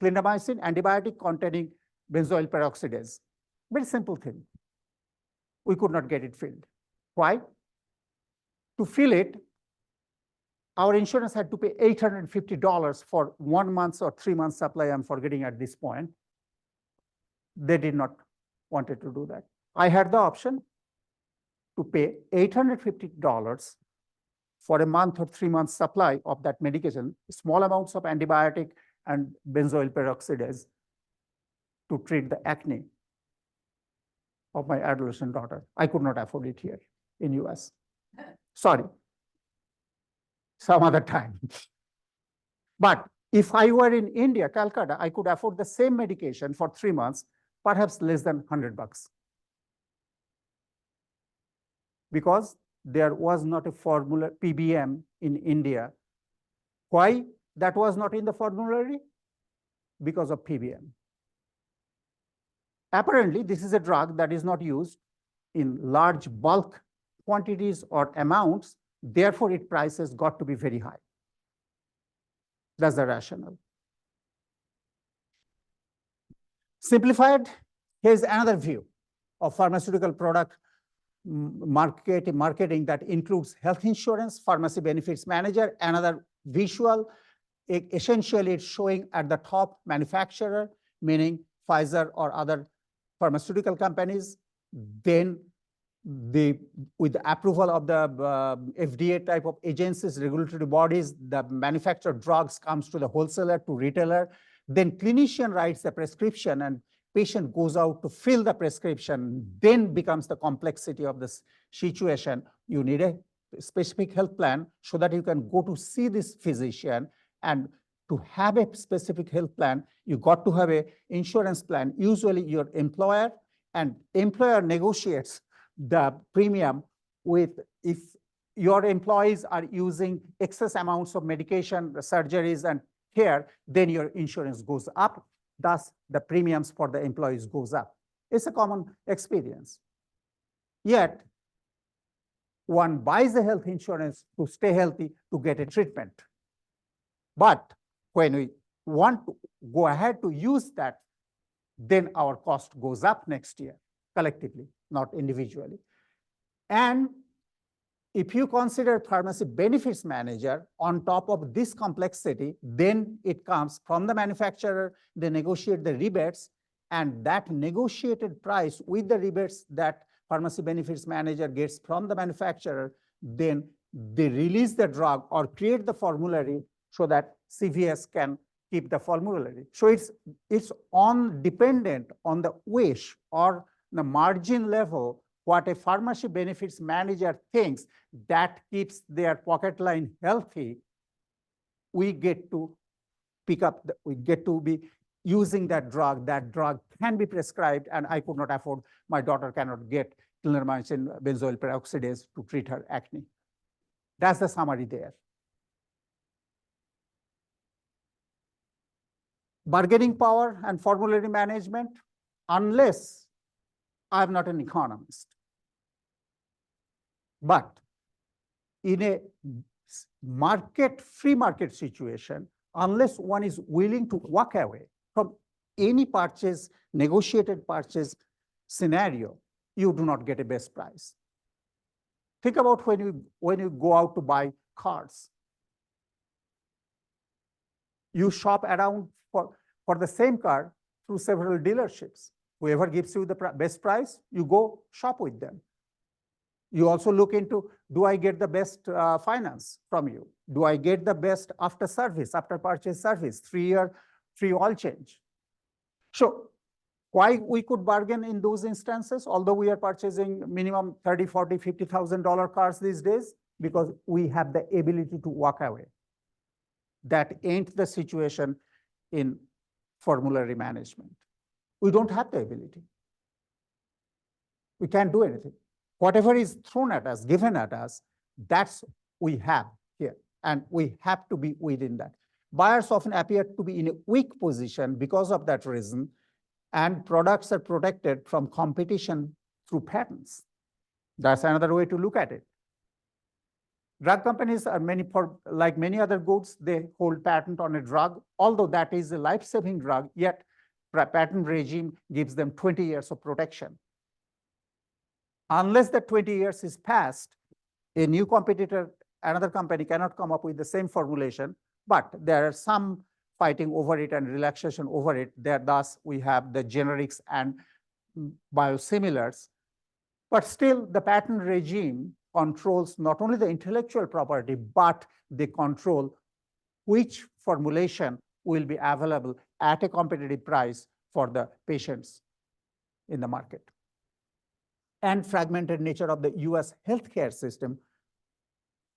clindamycin, antibiotic containing benzoyl peroxidase. Very simple thing. We could not get it filled. Why? To fill it, our insurance had to pay $850 for 1 month or 3 months supply. I'm forgetting at this point. They did not want to do that. I had the option to pay $850 for a month or 3 months supply of that medication, small amounts of antibiotic and benzoyl peroxidase to treat the acne of my adolescent daughter. I could not afford it here in US. Sorry. Some other time. But if I were in India, Calcutta, I could afford the same medication for 3 months, perhaps less than $100. Because there was not a formula PBM in India. Why that was not in the formulary? Because of PBM. Apparently, this is a drug that is not used in large bulk quantities or amounts. Therefore, its prices got to be very high. That's the rationale. Simplified, here's another view of pharmaceutical product marketing that includes health insurance, pharmacy benefits manager, another visual. Essentially, it's showing at the top manufacturer, meaning Pfizer or other pharmaceutical companies. Then with the approval of the FDA type of agencies, regulatory bodies, the manufactured drugs comes to the wholesaler, to retailer. Then clinician writes the prescription and patient goes out to fill the prescription. Then becomes the complexity of this situation. You need a specific health plan so that you can go to see this physician. And to have a specific health plan, you got to have an insurance plan. Usually your employer, and employer negotiates the premium with, if your employees are using excess amounts of medication, surgeries, and care, then your insurance goes up. Thus, the premiums for the employees goes up. It's a common experience. Yet, one buys the health insurance to stay healthy, to get a treatment. But when we want to go ahead to use that, then our cost goes up next year collectively, not individually. And if you consider pharmacy benefits manager on top of this complexity, then it comes from the manufacturer, they negotiate the rebates, and that negotiated price with the rebates that pharmacy benefits manager gets from the manufacturer, then they release the drug or create the formulary so that CVS can keep the formulary. So it's dependent on the wish or the margin level, what a pharmacy benefits manager thinks that keeps their pocket line healthy. We get to pick up, we get to be using that drug can be prescribed, and I could not afford, my daughter cannot get clindamycin benzoyl peroxidase to treat her acne. That's the summary there. Bargaining power and formulary management, unless I'm not an economist. But in a free market situation, unless one is willing to walk away from any purchase, negotiated purchase scenario, you do not get a best price. Think about when you go out to buy cars. You shop around for the same car through several dealerships. Whoever gives you the best price, you go shop with them. You also look into, do I get the best finance from you? Do I get the best after purchase service, 3-year free oil change? So why we could bargain in those instances, although we are purchasing minimum $30,000, $40,000, $50,000 cars these days, because we have the ability to walk away. That ain't the situation in formulary management. We don't have the ability. We can't do anything. Whatever is thrown at us, given at us, that's we have here, and we have to be within that. Buyers often appear to be in a weak position because of that reason, and products are protected from competition through patents. That's another way to look at it. Drug companies are like many other goods, they hold patent on a drug, although that is a life-saving drug, yet patent regime gives them 20 years of protection. Unless the 20 years is passed, a new competitor, another company cannot come up with the same formulation, but there are some fighting over it and relaxation over it. Thus, we have the generics and biosimilars. But still, the patent regime controls not only the intellectual property, but they control which formulation will be available at a competitive price for the patients in the market. And fragmented nature of the US healthcare system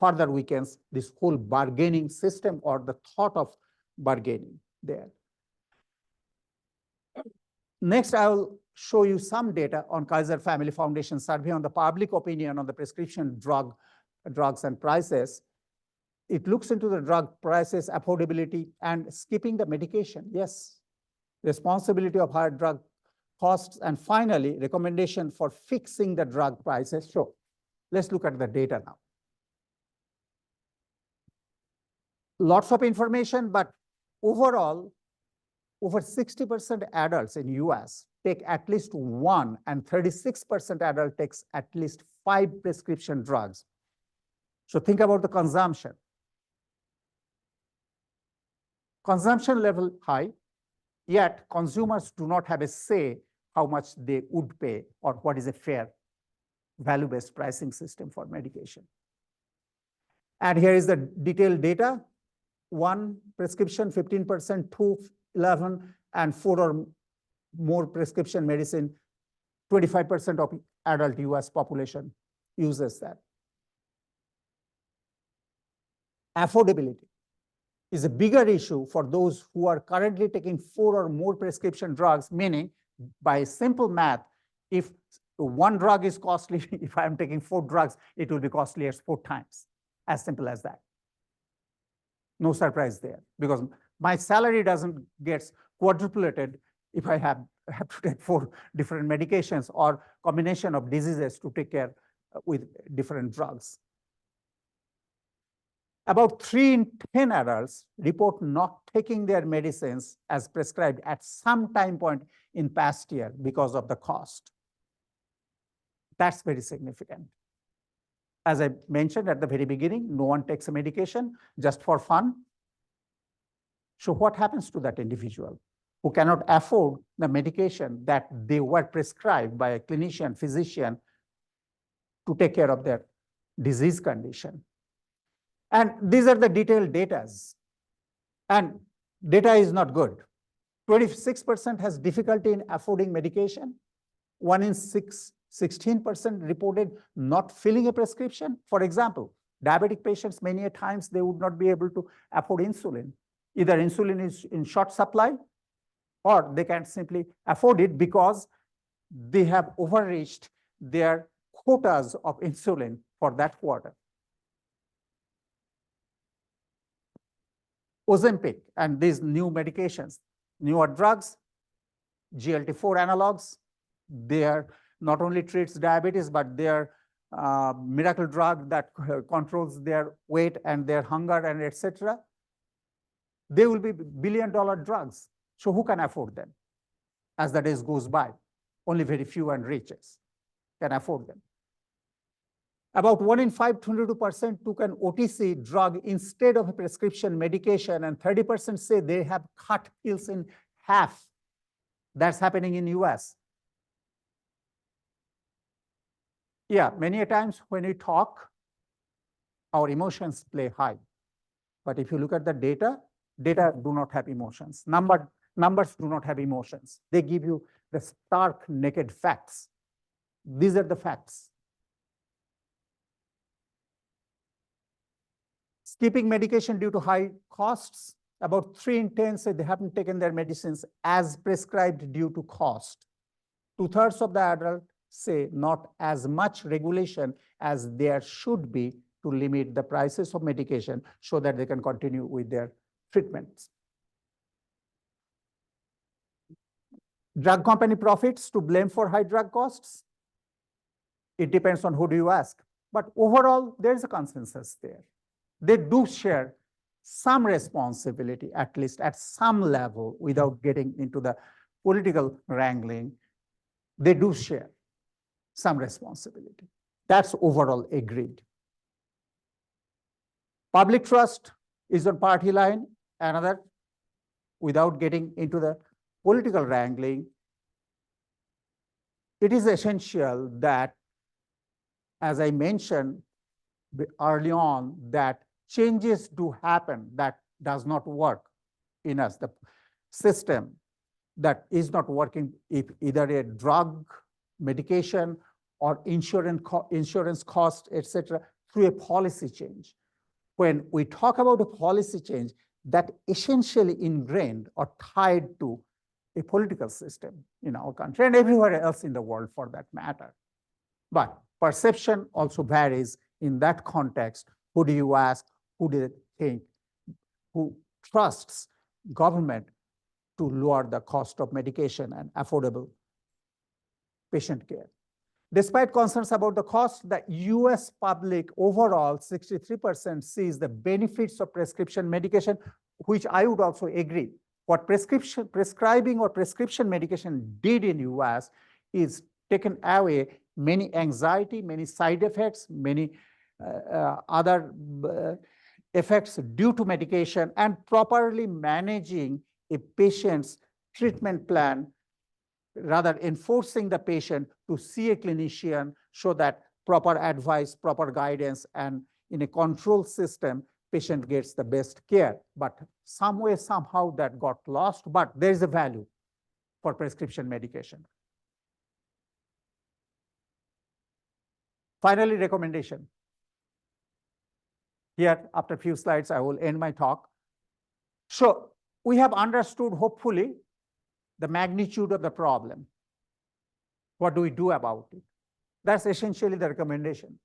further weakens this whole bargaining system or the thought of bargaining there. Next, I will show you some data on Kaiser Family Foundation survey on the public opinion on the prescription drugs and prices. It looks into the drug prices, affordability, and skipping the medication. Yes, responsibility of higher drug costs, and finally, recommendation for fixing the drug prices. So let's look at the data now. Lots of information, but overall, over 60% adults in US take at least one, and 36% adult takes at least 5 prescription drugs. So think about the consumption. Consumption level high, yet consumers do not have a say how much they would pay or what is a fair value-based pricing system for medication. And here is the detailed data. 1 prescription, 15%, 2, 11, and 4 or more prescription medicine, 25% of adult US population uses that. Affordability is a bigger issue for those who are currently taking 4 or more prescription drugs, meaning by simple math, if 1 drug is costly, if I'm taking 4 drugs, it will be costly as 4 times, as simple as that. No surprise there, because my salary doesn't get quadruplated if I have to take 4 different medications or combination of diseases to take care with different drugs. About 3 in 10 adults report not taking their medicines as prescribed at some time point in past year because of the cost. That's very significant. As I mentioned at the very beginning, no one takes a medication just for fun. So what happens to that individual who cannot afford the medication that they were prescribed by a clinician, physician to take care of their disease condition? And these are the detailed data. And data is not good. 26% has difficulty in affording medication. 1 in 6, 16% reported not filling a prescription. For example, diabetic patients, many a times they would not be able to afford insulin. Either insulin is in short supply or they can't simply afford it because they have overreached their quotas of insulin for that quarter. Ozempic and these new medications, newer drugs, GLP-4 analogs, they are not only treats diabetes, but they are miracle drug that controls their weight and their hunger and etc. They will be billion-dollar drugs. So who can afford them? As the days goes by, only very few and riches can afford them. About 1 in 5, 22% took an OTC drug instead of a prescription medication, and 30% say they have cut pills in half. That's happening in US. Yeah, many a times when we talk, our emotions play high. But if you look at the data, data do not have emotions. Numbers do not have emotions. They give you the stark, naked facts. These are the facts. Skipping medication due to high costs, about 3 in 10 say they haven't taken their medicines as prescribed due to cost. 2/3 of the adults say not as much regulation as there should be to limit the prices of medication so that they can continue with their treatments. Drug company profits to blame for high drug costs? It depends on who do you ask. But overall, there's a consensus there. They do share some responsibility, at least at some level, without getting into the political wrangling. They do share some responsibility. That's overall agreed. Public trust is on party line. Another, without getting into the political wrangling, it is essential that, as I mentioned early on, that changes do happen that does not work in us. The system that is not working, if either a drug, medication, or insurance cost, etc., through a policy change. When we talk about a policy change, that essentially ingrained or tied to a political system in our country and everywhere else in the world for that matter. But perception also varies in that context. Who do you ask? Who do you think? Who trusts government to lower the cost of medication and affordable patient care? Despite concerns about the cost, the US public overall, 63% sees the benefits of prescription medication, which I would also agree. What prescribing or prescription medication did in US is taken away many anxiety, many side effects, many other effects due to medication, and properly managing a patient's treatment plan, rather enforcing the patient to see a clinician so that proper advice, proper guidance, and in a control system, patient gets the best care. But some way, somehow that got lost, but there is a value for prescription medication. Finally, recommendation. Here, after a few slides, I will end my talk. So we have understood, hopefully, the magnitude of the problem. What do we do about it? That's essentially the recommendation.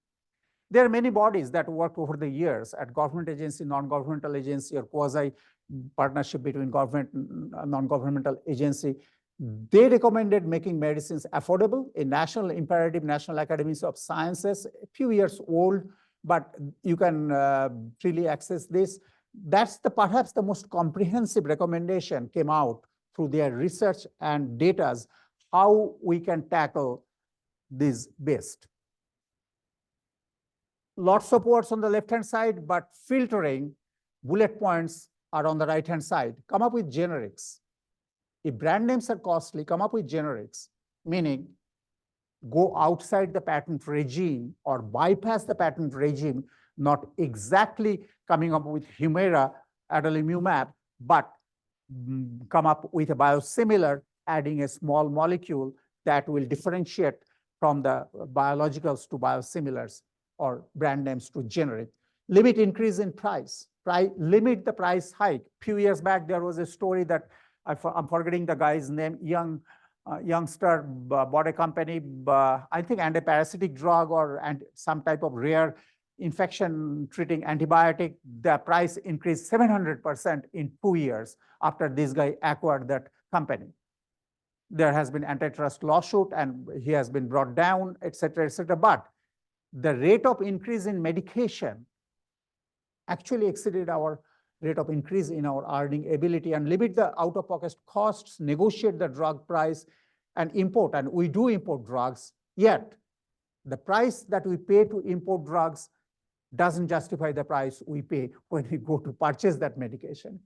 There are many bodies that work over the years at government agency, non-governmental agency, or quasi partnership between government and non-governmental agency. They recommended making medicines affordable, a national imperative, National Academies of Sciences, a few years old, but you can freely access this. That's perhaps the most comprehensive recommendation came out through their research and data, how we can tackle this best. Lots of words on the left-hand side, but filtering bullet points are on the right-hand side. Come up with generics. If brand names are costly, come up with generics, meaning go outside the patent regime or bypass the patent regime, not exactly coming up with Humira, adalimumab, but come up with a biosimilar, adding a small molecule that will differentiate from the biologicals to biosimilars or brand names to generic. Limit increase in price, limit the price hike. Few years back, there was a story that I'm forgetting the guy's name, youngster bought a company, I think antiparasitic drug or some type of rare infection treating antibiotic. The price increased 700% in 2 years after this guy acquired that company. There has been antitrust lawsuit and he has been brought down, et cetera, et cetera. But the rate of increase in medication actually exceeded our rate of increase in our earning ability, and limit the out-of-pocket costs, negotiate the drug price, and import. And we do import drugs, yet the price that we pay to import drugs doesn't justify the price we pay when we go to purchase that medication.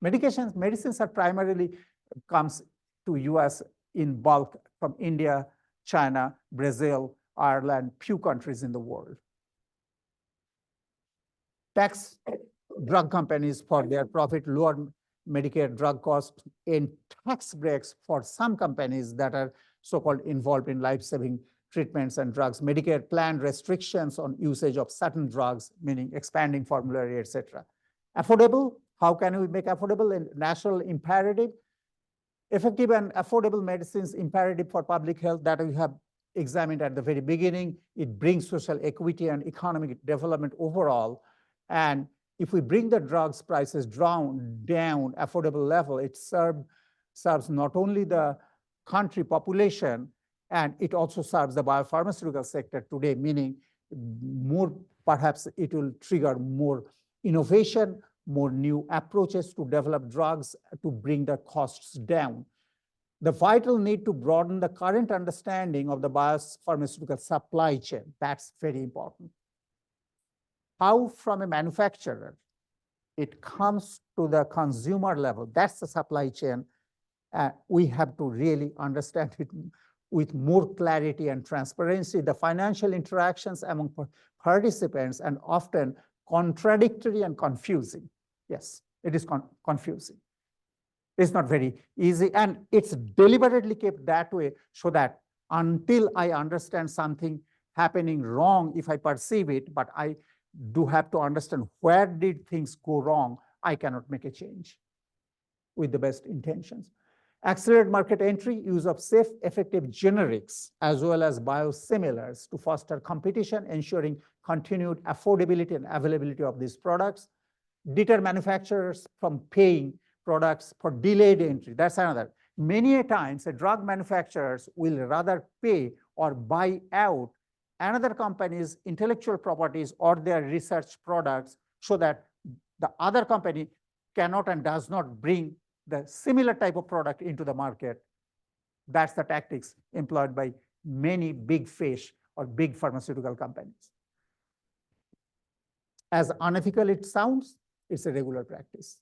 Medicines are primarily comes to US in bulk from India, China, Brazil, Ireland, few countries in the world. Tax drug companies for their profit, lower Medicare drug costs, and tax breaks for some companies that are so-called involved in life-saving treatments and drugs. Medicare plan restrictions on usage of certain drugs, meaning expanding formulary, et cetera. Affordable, how can we make affordable a national imperative? Effective and affordable medicines imperative for public health that we have examined at the very beginning. It brings social equity and economic development overall. And if we bring the drugs prices down affordable level, it serves not only the country population, and it also serves the biopharmaceutical sector today, meaning more, perhaps it will trigger more innovation, more new approaches to develop drugs to bring the costs down. The vital need to broaden the current understanding of the biopharmaceutical supply chain. That's very important. How from a manufacturer, it comes to the consumer level. That's the supply chain. We have to really understand it with more clarity and transparency. The financial interactions among participants and often contradictory and confusing. Yes, it is confusing. It's not very easy, and it's deliberately kept that way so that until I understand something happening wrong, if I perceive it, but I do have to understand where did things go wrong, I cannot make a change with the best intentions. Accelerate market entry, use of safe, effective generics, as well as biosimilars to foster competition, ensuring continued affordability and availability of these products. Deter manufacturers from paying products for delayed entry. That's another. Many a times, drug manufacturers will rather pay or buy out another company's intellectual properties or their research products so that the other company cannot and does not bring the similar type of product into the market. That's the tactics employed by many big fish or big pharmaceutical companies. As unethical it sounds, it's a regular practice.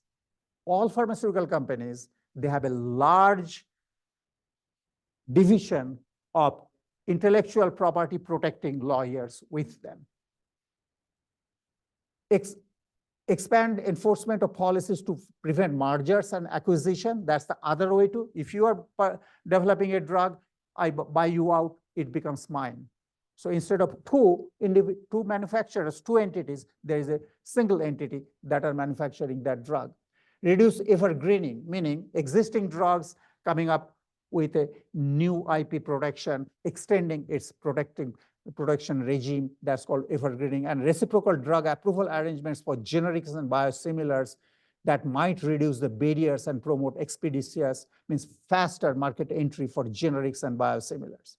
All pharmaceutical companies, they have a large division of intellectual property protecting lawyers with them. Expand enforcement of policies to prevent mergers and acquisition. That's the other way to. If you are developing a drug, I buy you out, it becomes mine. So instead of two manufacturers, two entities, there is a single entity that are manufacturing that drug. Reduce evergreening, meaning existing drugs coming up with a new IP protection, extending its protecting protection regime that's called evergreening, and reciprocal drug approval arrangements for generics and biosimilars that might reduce the barriers and promote expeditious, means faster market entry for generics and biosimilars.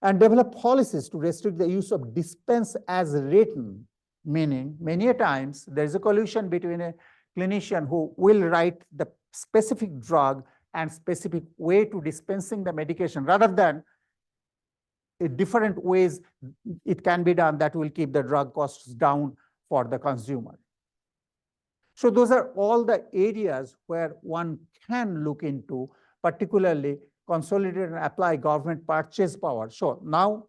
And develop policies to restrict the use of dispense as written, meaning many a times there's a collusion between a clinician who will write the specific drug and specific way to dispensing the medication rather than different ways it can be done that will keep the drug costs down for the consumer. So those are all the areas where one can look into, particularly consolidate and apply government purchase power. So now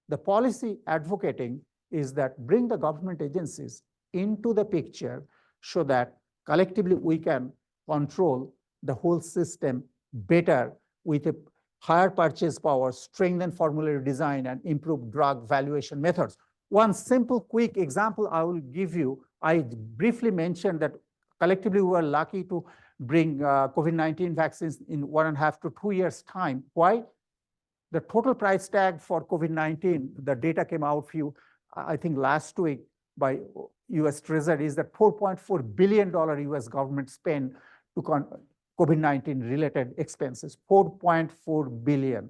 the policy advocating is that bring the government agencies into the picture so that collectively we can control the whole system better with a higher purchase power, strengthen formulary design, and improve drug valuation methods. One simple, quick example I will give you. I briefly mentioned that collectively we were lucky to bring COVID-19 vaccines in 1.5 to 2 years' time. Why? The total price tag for COVID-19, the data came out I think last week by US Treasury, is that $4.4 billion US government spent to COVID-19 related expenses. 4.4 billion.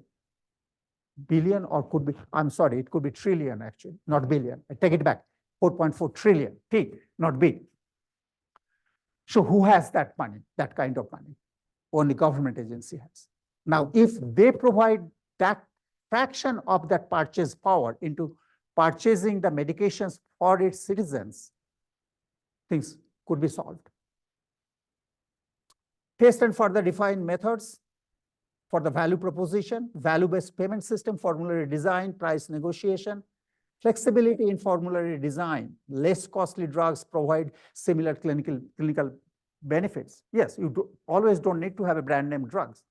Billion, or could be, I'm sorry, it could be trillion actually, not billion. I take it back. 4.4 trillion, T, not B. So who has that money, that kind of money? Only government agency has. Now, if they provide that fraction of that purchase power into purchasing the medications for its citizens, things could be solved. Test and further define methods for the value proposition, value-based payment system, formulary design, price negotiation, flexibility in formulary design. Less costly drugs provide similar clinical benefits. Yes, you always don't need to have a brand name drugs.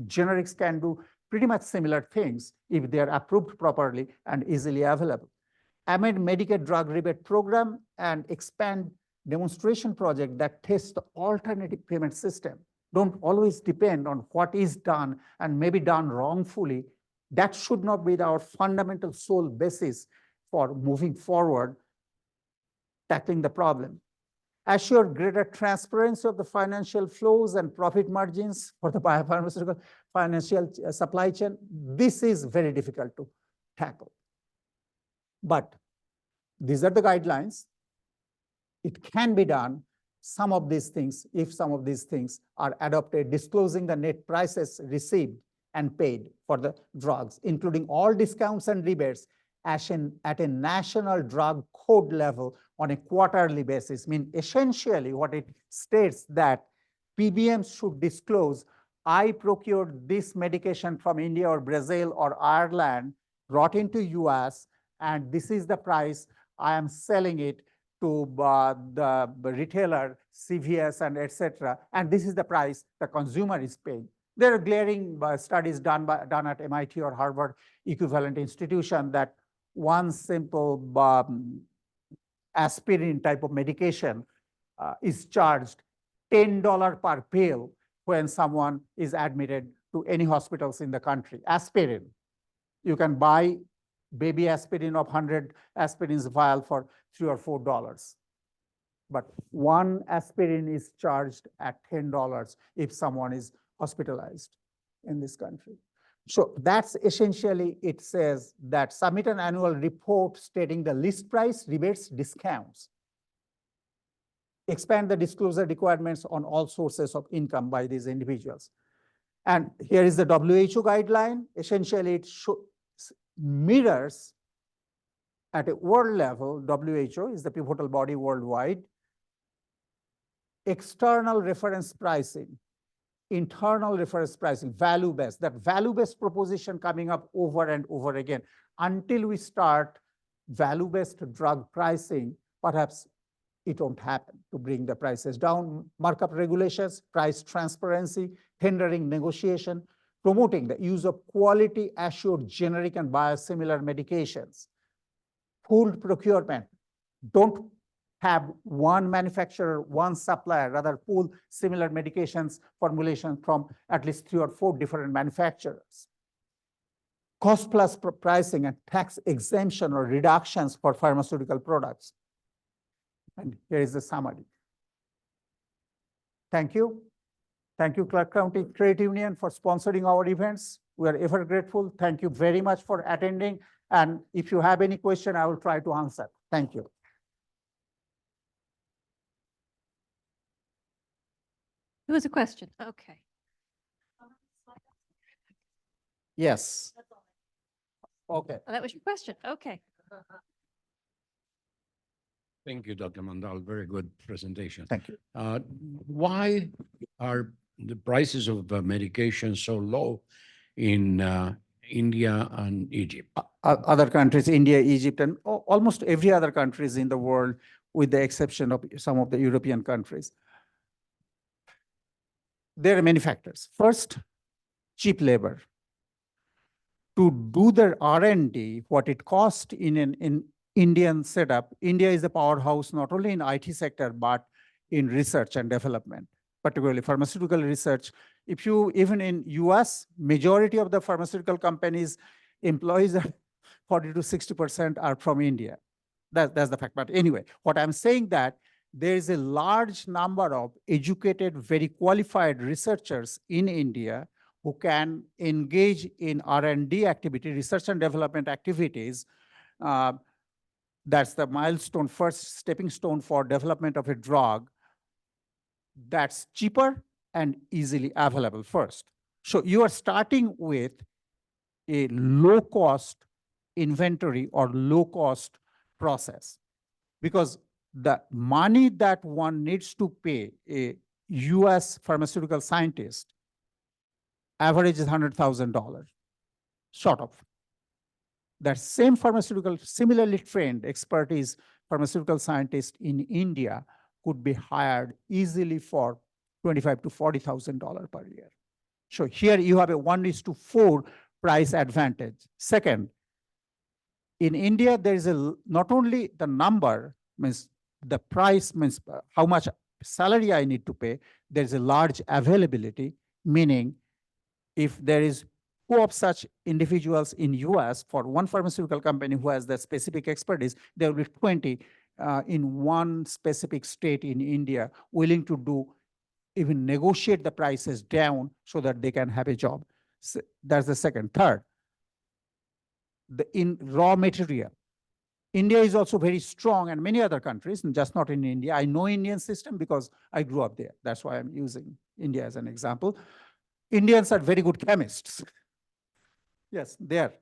Generics can do pretty much similar things if they are approved properly and easily available. Amend Medicaid drug rebate program and expand demonstration project that tests the alternative payment system. Don't always depend on what is done and maybe done wrongfully. That should not be our fundamental sole basis for moving forward, tackling the problem. Assure greater transparency of the financial flows and profit margins for the biopharmaceutical financial supply chain. This is very difficult to tackle. But these are the guidelines. It can be done. Some of these things, if some of these things are adopted, disclosing the net prices received and paid for the drugs, including all discounts and rebates at a national drug code level on a quarterly basis. Essentially what it states that PBMs should disclose, I procured this medication from India or Brazil or Ireland, brought into US, and this is the price I am selling it to the retailer, CVS, and etc. And this is the price the consumer is paying. There are glaring studies done at MIT or Harvard equivalent institution that one simple aspirin type of medication is charged $10 per pill when someone is admitted to any hospitals in the country. Aspirin. You can buy baby aspirin of 100 aspirins vial for $3 or $4. But one aspirin is charged at $10 if someone is hospitalized in this country. So that's essentially, it says that submit an annual report stating the list price, rebates, discounts. Expand the disclosure requirements on all sources of income by these individuals. And here is the WHO guideline. Essentially, it mirrors at a world level. WHO is the pivotal body worldwide. External reference pricing, internal reference pricing, value-based, that value-based proposition coming up over and over again. Until we start value-based drug pricing, perhaps it won't happen to bring the prices down. Markup regulations, price transparency, tendering negotiation, promoting the use of quality assured generic and biosimilar medications. Pooled procurement. Don't have one manufacturer, one supplier, rather pool similar medications formulation from at least 3 or 4 different manufacturers. cost plus pricing and tax exemption or reductions for pharmaceutical products. And here is the summary. Thank you. Thank you, Clark County Credit Union, for sponsoring our events. We are ever grateful. Thank you very much for attending. And if you have any question, I will try to answer. Thank you. It was a question. Okay. Yes. Okay. Oh, that was your question. Okay. Thank you, Dr. Mandal. Very good presentation. Thank you. Why are the prices of medication so low in India and Egypt? Other countries, India, Egypt, and almost every other countries in the world, with the exception of some of the European countries. There are many factors. First, cheap labor. To do the R&D, what it costs in an Indian setup, India is a powerhouse not only in IT sector, but in research and development, particularly pharmaceutical research. If you, even in US, majority of the pharmaceutical companies, employees, 40 to 60% are from India. That's the fact. But anyway, what I'm saying that there is a large number of educated, very qualified researchers in India who can engage in R&D activity, research and development activities. That's the milestone, first stepping stone for development of a drug that's cheaper and easily available first. So you are starting with a low cost inventory or low cost process, because the money that one needs to pay a US pharmaceutical scientist average is $100,000 short of. That same pharmaceutical, similarly trained expertise pharmaceutical scientist in India could be hired easily for $25,000 to $40,000 per year. So here you have a 1:4 price advantage. Second, in India, there is not only the number, means the price, means how much salary I need to pay, there is a large availability, meaning if there is two of such individuals in US for one pharmaceutical company who has the specific expertise, there will be 20 in one specific state in India willing to do, even negotiate the prices down so that they can have a job. So that's the second. Third, in raw material. India is also very strong, and many other countries, and just not in India. I know Indian system because I grew up there. That's why I'm using India as an example. Indians are very good chemists. Yes, they are.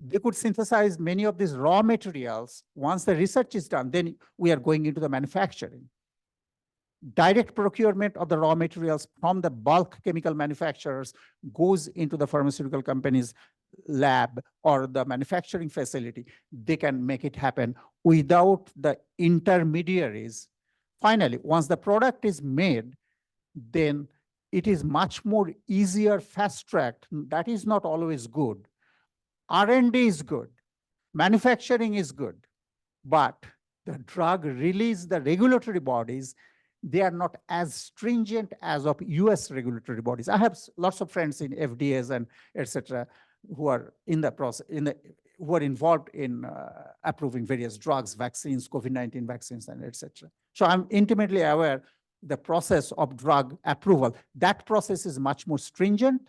They could synthesize many of these raw materials. Once the research is done, then we are going into the manufacturing. Direct procurement of the raw materials from the bulk chemical manufacturers goes into the pharmaceutical company's lab or the manufacturing facility. They can make it happen without the intermediaries. Finally, once the product is made, then it is much more easier, fast-tracked. That is not always good. R&D is good. Manufacturing is good. But the drug release, the regulatory bodies, they are not as stringent as of US regulatory bodies. I have lots of friends in FDAs and etc. who are in the process, who are involved in approving various drugs, vaccines, COVID-19 vaccines, and etc. So I'm intimately aware the process of drug approval. That process is much more stringent,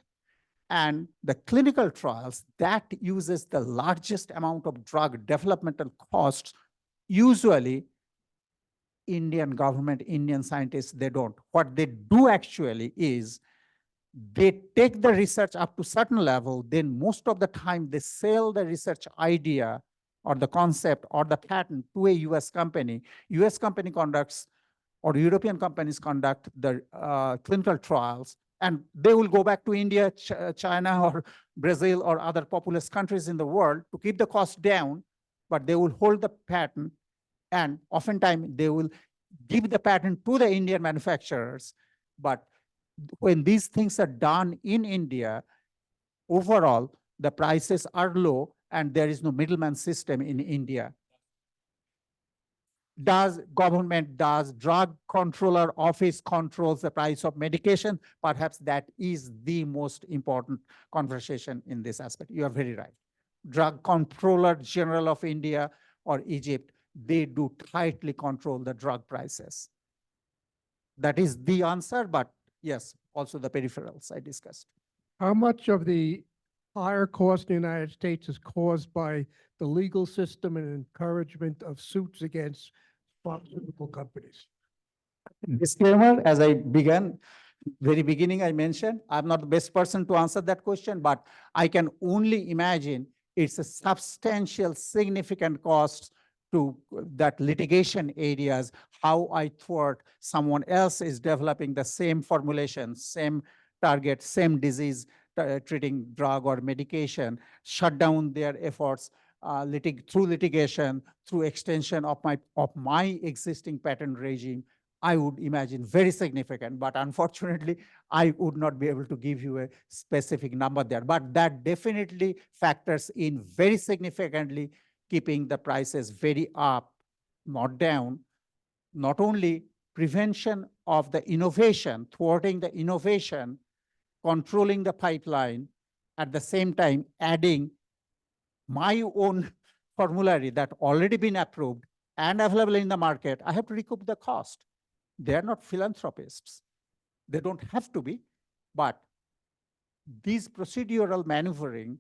and the clinical trials that uses the largest amount of drug developmental costs, usually Indian government, Indian scientists, they don't. What they do actually is they take the research up to certain level, then most of the time they sell the research idea or the concept or the patent to a US company. US company conducts, or European companies conduct the clinical trials, and they will go back to India, China, or Brazil, or other populous countries in the world to keep the cost down, but they will hold the patent, and oftentimes they will give the patent to the Indian manufacturers. But when these things are done in India, overall, the prices are low and there is no middleman system in India. does government, does drug controller office controls the price of medication? Perhaps that is the most important conversation in this aspect. You are very right. Drug Controller General of India or Egypt, they do tightly control the drug prices. That is the answer, but yes, also the peripherals I discussed. How much of the higher cost in the United States is caused by the legal system and encouragement of suits against pharmaceutical companies? Disclaimer, as I began, very beginning I mentioned, I'm not the best person to answer that question, but I can only imagine it's a substantial, significant cost to that litigation areas, how I thought someone else is developing the same formulation, same target, same disease, treating drug or medication, shut down their efforts through litigation, through extension of my existing patent regime. I would imagine very significant, but unfortunately, I would not be able to give you a specific number there. But that definitely factors in very significantly, keeping the prices very up, not down. Not only prevention of the innovation, thwarting the innovation, controlling the pipeline, at the same time adding my own formulary that already been approved and available in the market, I have to recoup the cost. They are not philanthropists. They don't have to be, but these procedural maneuvering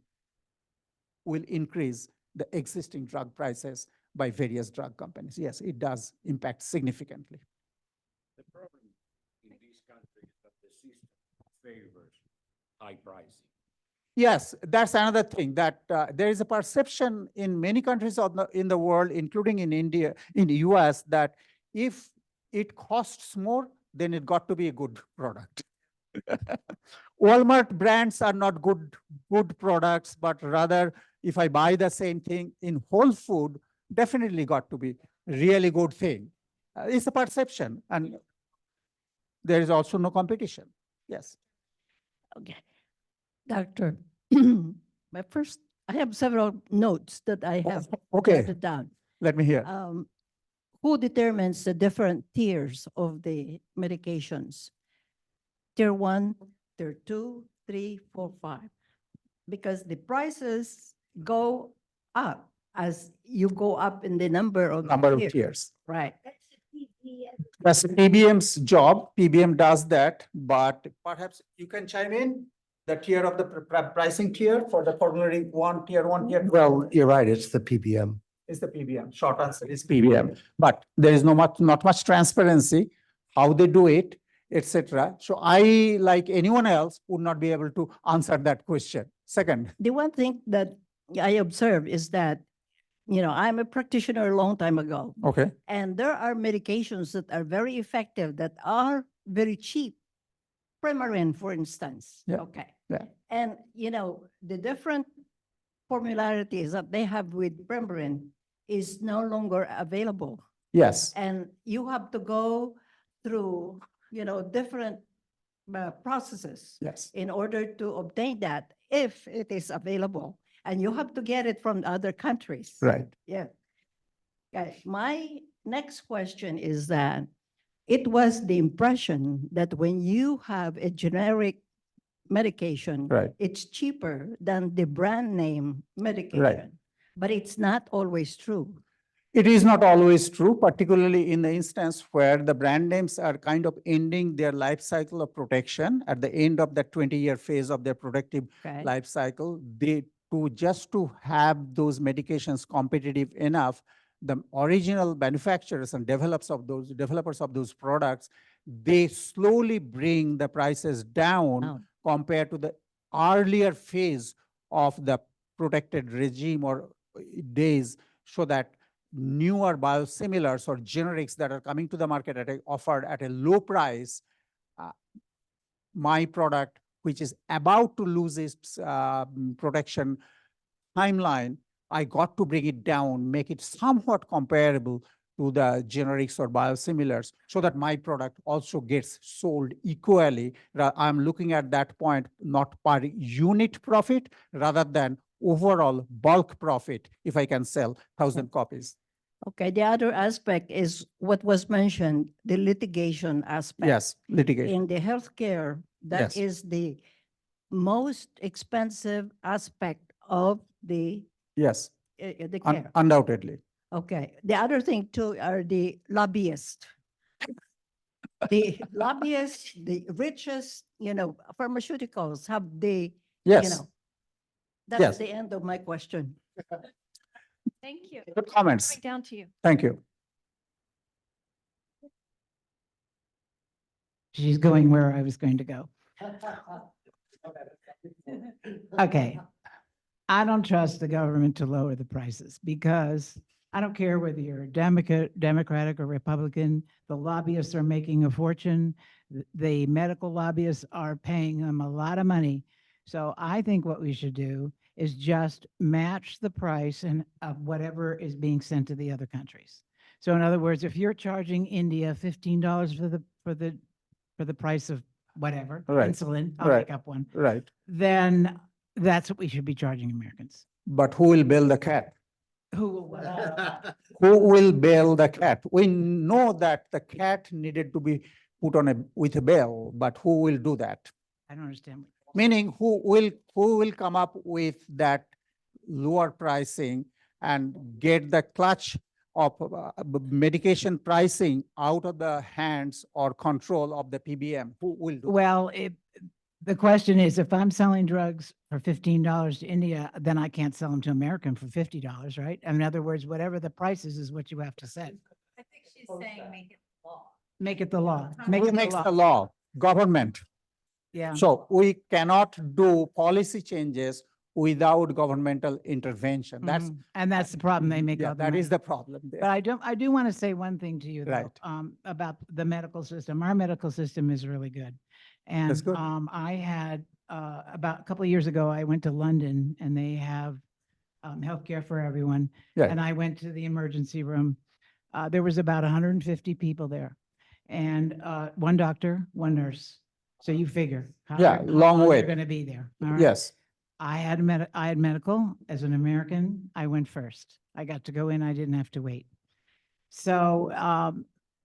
will increase the existing drug prices by various drug companies. Yes, it does impact significantly. The problem in this country is that the system favors high pricing. Yes, that's another thing, that there is a perception in many countries in the world, including in India, in the US, that if it costs more, then it got to be a good product. Walmart brands are not good products, but rather if I buy the same thing in Whole Food, definitely got to be really good thing. It's a perception, and there is also no competition. Yes. Okay. Doctor, I have several notes that I have Okay, jotted down. let me hear. Who determines the different tiers of the medications? Tier 1, tier 2, 3, 4, 5. Because the prices go up as you go up in the number of Number of tiers. tiers. Right. That's PBM's job. PBM does that, but perhaps you can chime in the tier of the pricing tier for the formulary tier 1, tier 2. Well, you're right, it's the PBM. Is the PBM. Short answer is PBM. But there is not much transparency, how they do it, etc. So I, like anyone else, would not be able to answer that question. Second. The one thing that I observe is that, I'm a practitioner a long time ago. Okay. And there are medications that are very effective that are very cheap. Premarin, for instance. Yeah. Okay. Yeah. And, the different formularities that they have with Premarin is no longer available. Yes. And you have to go through, different processes Yes. in order to obtain that if it is available. And you have to get it from other countries. Right. Yeah. Okay, my next question is that it was the impression that when you have a generic medication, Right. it's cheaper than the brand name medication. But it's not always true. It is not always true, particularly in the instance where the brand names are kind of ending their life cycle of protection at the end of that 20-year phase of their productive Okay. life cycle. Just to have those medications competitive enough, the original manufacturers and developers of those products, they slowly bring the prices down compared to the earlier phase of the protected regime or days, so that newer biosimilars or generics that are coming to the market offered at a low price, my product, which is about to lose its protection timeline, I got to bring it down, make it somewhat comparable to the generics or biosimilars, so that my product also gets sold equally. I'm looking at that point, not per unit profit, rather than overall bulk profit, if I can sell 1,000 copies. Okay, the other aspect is what was mentioned, the litigation aspect. Yes, litigation. In the healthcare, that Yes. is the most expensive aspect of Yes, the care. undoubtedly. Okay, the other thing too are the lobbyists. The lobbyists, the richest, pharmaceuticals have the, Yes, that's Yes. the end of my question. Thank you. good comments. Coming down to you. Thank you. She's going where I was going to go. Okay. I don't trust the government to lower the prices because I don't care whether you're a Democratic or Republican, the lobbyists are making a fortune. The medical lobbyists are paying them a lot of money. So I think what we should do is just match the price and of whatever is being sent to the other countries. So in other words, if you're charging India $15 for the price of whatever, Right. insulin, I'll Right. make up one, Right. then that's what we should be charging Americans. But who will bail the cat? Who will what? Who will bail the cat? We know that the cat needed to be put on with a bail, but who will do that? I don't understand. Meaning who will come up with that lower pricing and get the clutch of medication pricing out of the hands or control of the PBM? Who will do? Well, the question is, if I'm selling drugs for $15 to India, then I can't sell them to American for $50, right? In other words, whatever the price is what you have to set. I think she's saying make it law. Make it the law. Who it makes the law? Government. Yeah. So we cannot do policy changes without governmental intervention. That's, And that's the problem. They make yeah, all the that is money. the problem But there. I do want to say one thing to you though, Right. about the medical system. Our medical system is really good. And good. I had about a couple of years ago, I went to London and they have healthcare for everyone. Yeah. And I went to the emergency room. There was about 150 people there, and one doctor, one nurse. So you figure. Yeah, long They're wait. going to be there. All right? Yes, I had medical as an American. I went first. I got to go in. I didn't have to wait. So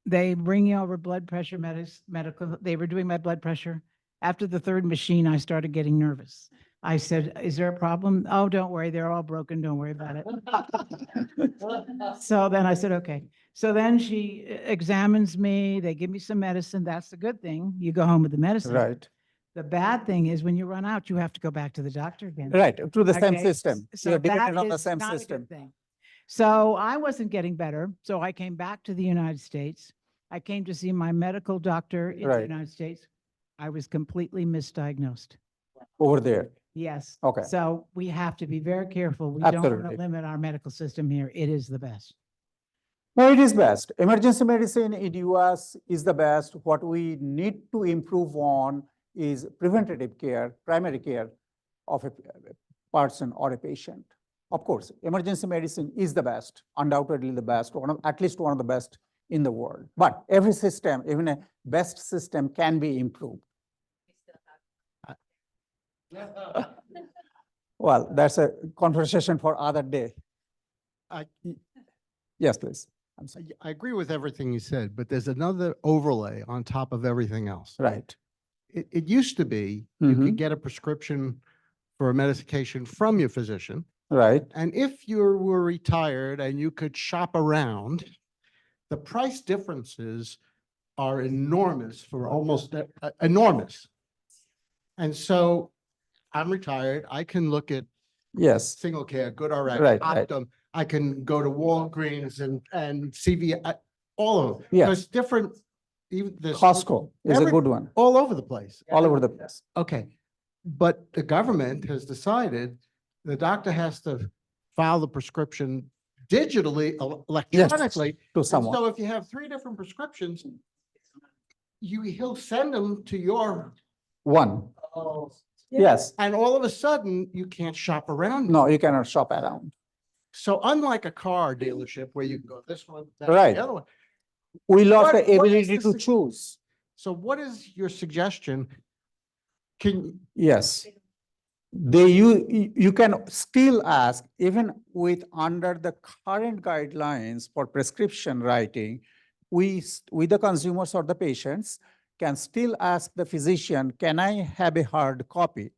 they bring you over blood pressure medical. They were doing my blood pressure. After the third machine, I started getting nervous. I said, "Is there a problem?" "Oh, don't worry. They're all broken. Don't worry about it." So then I said, "Okay." So then she examines me. They give me some medicine. That's the good thing. You go home with the medicine. right, The bad thing is when you run out, you have to go back to the doctor again. right, to the same Okay, system. so You're dependent that on the is same not a good system. thing. So I wasn't getting better, so I came back to the United States. I came to see my medical doctor in the Right. United States. I was completely misdiagnosed. Over there. Yes. Okay. So we have to be very careful. We don't want to Absolutely. limit our medical system here. It is the best. No, it is best. Emergency medicine in US is the best. What we need to improve on is preventative care, primary care of a person or a patient. Of course, emergency medicine is the best, undoubtedly the best, at least one of the best in the world. But every system, even a best system, can be improved. Well, that's a conversation for other day. Yes, please. I'm sorry. I agree with everything you said, but there's another overlay on top of everything else. Right. It used to be you Mhm. could get a prescription for a medication from your physician. Right. And if you were retired and you could shop around, the price differences are enormous for almost enormous. And so I'm retired. I can look at Yes. Single Care, GoodRx, Right, right. Optum. I can go to Walgreens and CVS, all of them. Yeah. There's different, even there's Costco is a every- good one, all over the place. all over the place. Okay, but the government has decided the doctor has to file the prescription digitally, electronically. To And someone. so if you have 3 different prescriptions, he'll send them to your, One. Yes. and all of a sudden you can't shop around. No, you cannot shop around. So unlike a car dealership where you can go this one, that, Right. the other one. We lost What- the what is ability the to sig- choose. So what is your suggestion? Can, Yes. you can still ask, even with under the current guidelines for prescription writing, we the consumers or the patients can still ask the physician, can I have a hard copy?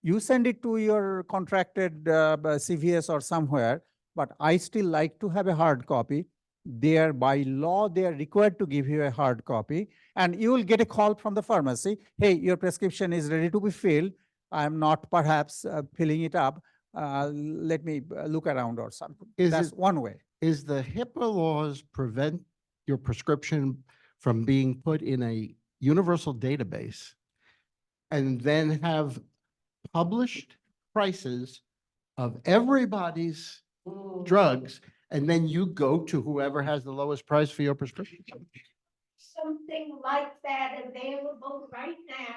You send it to your contracted CVS or somewhere, but I still like to have a hard copy. By law, they are required to give you a hard copy, and you will get a call from the pharmacy. Hey, your prescription is ready to be filled. I'm not perhaps filling it up. Let me look around or something. Is That's it- one way. Is the HIPAA laws prevent your prescription from being put in a universal database and then have published prices of everybody's drugs, and then you go to whoever has the lowest price for your prescription? Something like that available right now.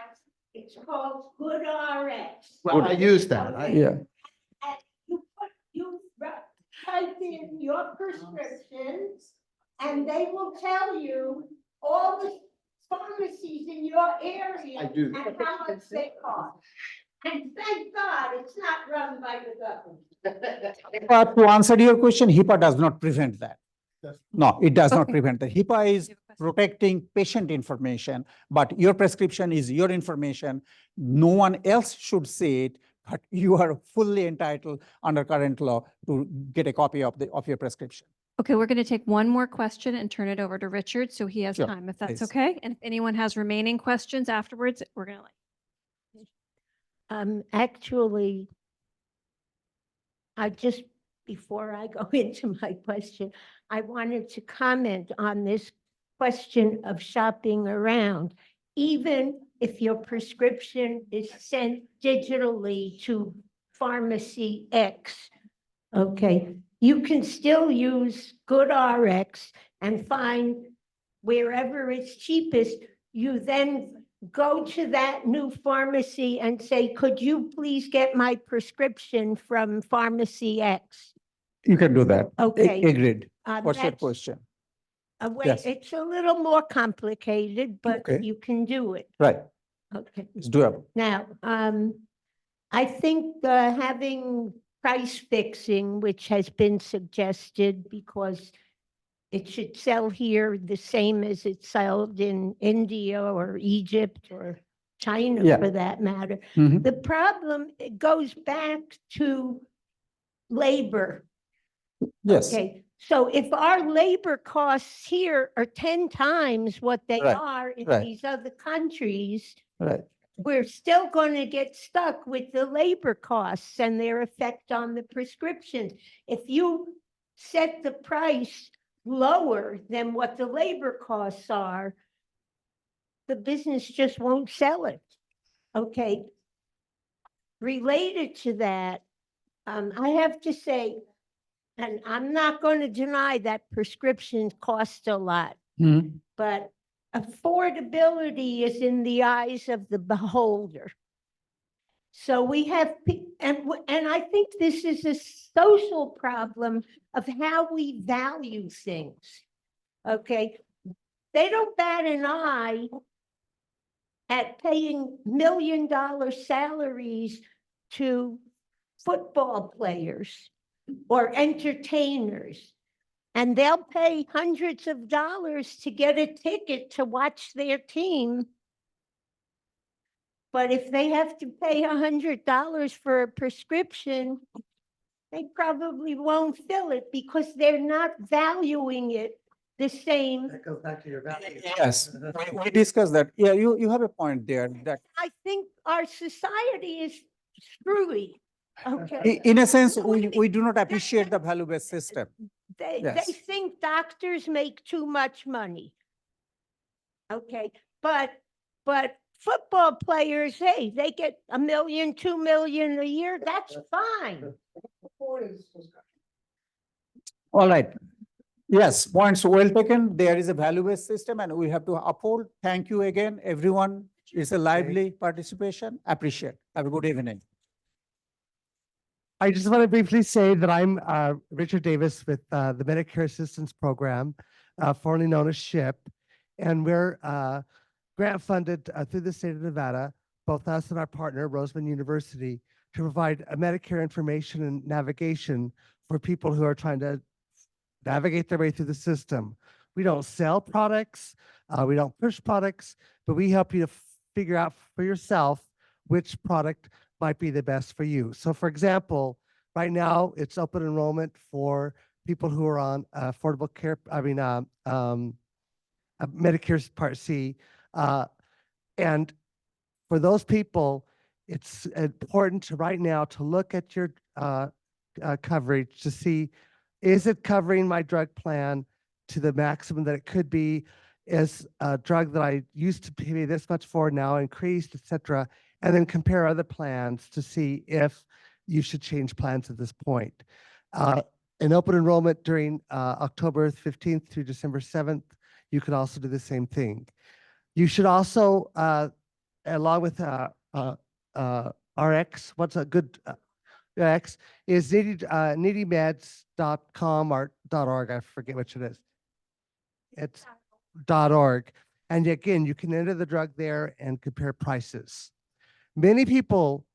It's called Good RX. Well, I use that. Yeah. And you type in your prescriptions and they will tell you all the pharmacies in your area. I do. And how much they cost. And thank God it's not run by the government. But to answer your question, HIPAA does not prevent that. Yes. No, it does not Okay. prevent that. HIPAA is You have a question? protecting patient information, but your prescription is your information. No one else should see it, but you are fully entitled under current law to get a copy of your prescription. Okay, we're going to take one more question and turn it over to Richard, so he has Sure, time, if that's please. okay. And if anyone has remaining questions afterwards, we're going to Actually, before I go into my question, I wanted to comment on this question of shopping around. Even if your prescription is sent digitally to pharmacy X, okay, you can still use Good RX and find wherever it's cheapest. You then go to that new pharmacy and say, could you please get my prescription from pharmacy X? You can do that. Okay. Agreed. What's your That's question? a way, Yes. it's a little more complicated, but Okay. you can do it. Right, Okay. it's doable. Now, I think having price fixing, which has been suggested because it should sell here the same as it's sold in India or Egypt or China Yeah. for that matter. Mhm. The problem, it goes back to labor. Yes, Okay, so if our labor costs here are 10 times what they Right, are in right. these other countries, right. we're still going to get stuck with the labor costs and their effect on the prescriptions. If you set the price lower than what the labor costs are, the business just won't sell it. Okay. Related to that, I have to say, and I'm not going to deny that prescriptions cost a lot, but affordability is in the eyes of the beholder. So we have, and I think this is a social problem of how we value things. Okay, they don't bat an eye at paying $1 million salaries to football players or entertainers. And they'll pay hundreds of dollars to get a ticket to watch their team. But if they have to pay $100 for a prescription, they probably won't fill it because they're not valuing it the same. That goes back to your value. Yes, we discussed that. Yeah, you have a point there that I think our society is screwy. Okay. in a sense, we do not appreciate the value-based system. They Yes. think doctors make too much money. Okay, but football players, hey, they get $1 million, $2 million a year, that's fine. All right. Yes, points well taken. There is a value-based system and we have to uphold. Thank you again, everyone. It's a lively participation. Appreciate. Have a good evening. I just want to briefly say that I'm Richard Davis with the Medicare Assistance Program, formerly known as SHIP. And we're grant funded through the state of Nevada, both us and our partner, Roseman University, to provide Medicare information and navigation for people who are trying to navigate their way through the system. We don't sell products, we don't push products, but we help you to figure out for yourself which product might be the best for you. So for example, right now it's open enrollment for people who are on affordable care, Medicare's Part C. And for those people, it's important right now to look at your coverage to see, is it covering my drug plan to the maximum that it could be? Is a drug that I used to pay this much for now increased, et cetera, and then compare other plans to see if you should change plans at this point. In open enrollment during October 15th through December 7th, you can also do the same thing. You should also, along with RX, what's a good X is needymeds.com or .org. I forget which it is. It's .org. And again, you can enter the drug there and compare prices. Many people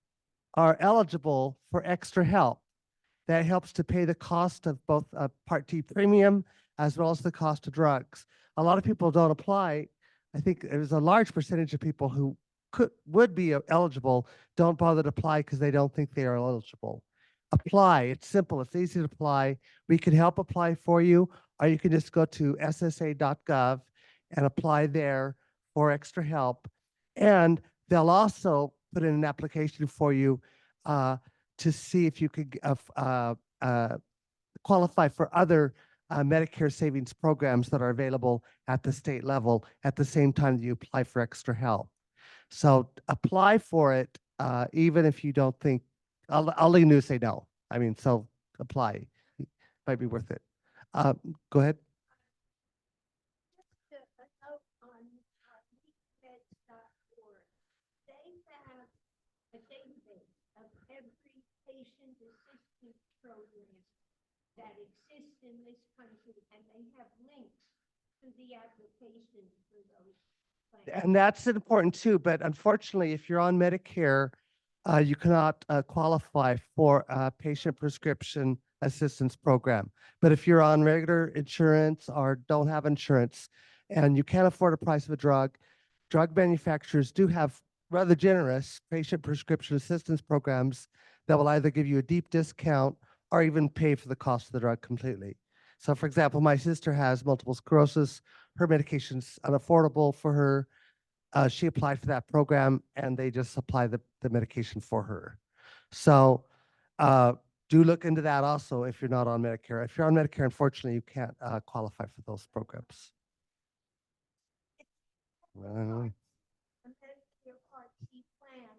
are eligible for extra help. That helps to pay the cost of both a Part D premium as well as the cost of drugs. A lot of people don't apply. I think there's a large percentage of people who would be eligible, don't bother to apply because they don't think they are eligible. Apply. It's simple. It's easy to apply. We can help apply for you, or you can just go to ssa.gov and apply there for extra help. And they'll also put in an application for you to see if you could qualify for other Medicare savings programs that are available at the state level at the same time that you apply for extra help. So apply for it, even if you don't think, I'll leave you to say no. I mean, so apply. Might be worth it. Go ahead. Just a note on weekmeds.org. They have a database of every patient assistance program that exists in this country, and they have links to the applications for those plans. And that's important too, but unfortunately, if you're on Medicare, you cannot qualify for a patient prescription assistance program. But if you're on regular insurance or don't have insurance and you can't afford the price of a drug, drug manufacturers do have rather generous patient prescription assistance programs that will either give you a deep discount or even pay for the cost of the drug completely. So for example, my sister has multiple sclerosis. Her medication's unaffordable for her. She applied for that program and they just supply the medication for her. So do look into that also if you're not on Medicare. If you're on Medicare, unfortunately, you can't qualify for those programs. A Medicare Part C plan,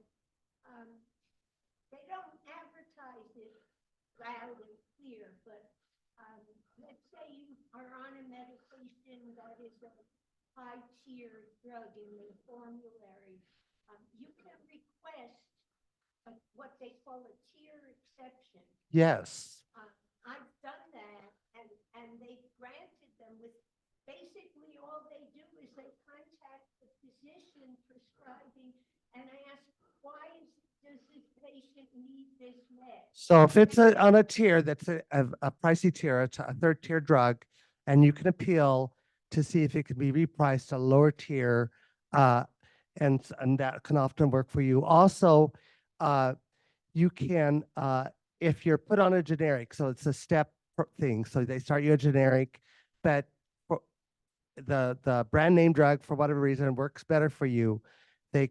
they don't advertise it loud and clear, but let's say you are on a medication that is a high-tier drug in the formulary. You can request what they call a tier exception. Yes. I've done that, and they've granted them with, basically all they do is they contact the physician prescribing and ask, why does this patient need this med? So if it's on a tier that's a pricey tier, it's a third tier drug, and you can appeal to see if it can be repriced a lower tier, and that can often work for you. Also, you can, if you're put on a generic, so it's a step thing. So they start you a generic, but for the brand name drug, for whatever reason, works better for you. The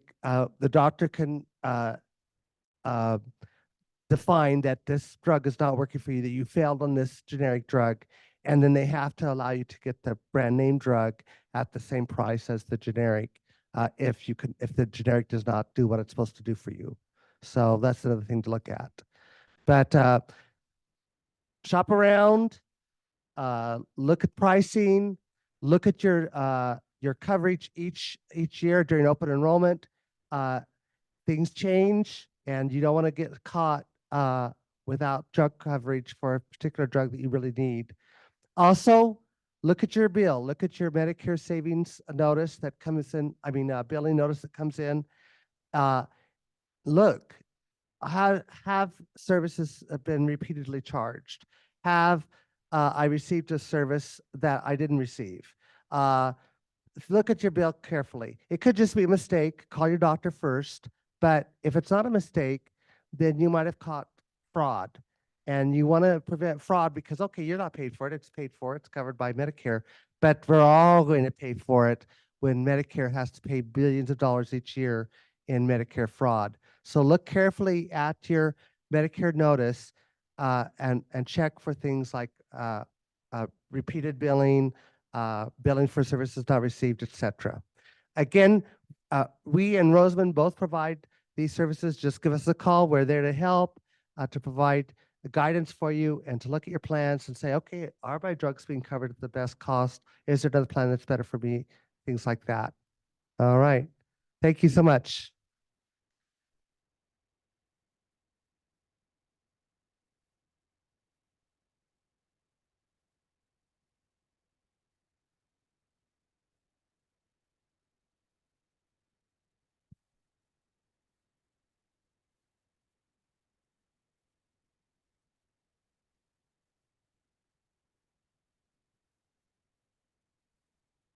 doctor can define that this drug is not working for you, that you failed on this generic drug, and then they have to allow you to get the brand name drug at the same price as the generic, if the generic does not do what it's supposed to do for you. So that's another thing to look at. But shop around, look at pricing, look at your coverage each year during open enrollment. Things change, and you don't want to get caught without drug coverage for a particular drug that you really need. Also, look at your bill. Look at your Medicare savings notice that comes in. Billing notice that comes in. Look, have services been repeatedly charged? Have I received a service that I didn't receive? Look at your bill carefully. It could just be a mistake. Call your doctor first. But if it's not a mistake, then you might have caught fraud. And you want to prevent fraud because, okay, you're not paid for it. It's paid for. It's covered by Medicare. But we're all going to pay for it when Medicare has to pay billions of dollars each year in Medicare fraud. So look carefully at your Medicare notice and check for things like repeated billing, billing for services not received, etc. Again, we and Roseman both provide these services. Just give us a call. We're there to help, to provide guidance for you and to look at your plans and say, okay, are my drugs being covered at the best cost? Is there another plan that's better for me? Things like that. All right. Thank you so much.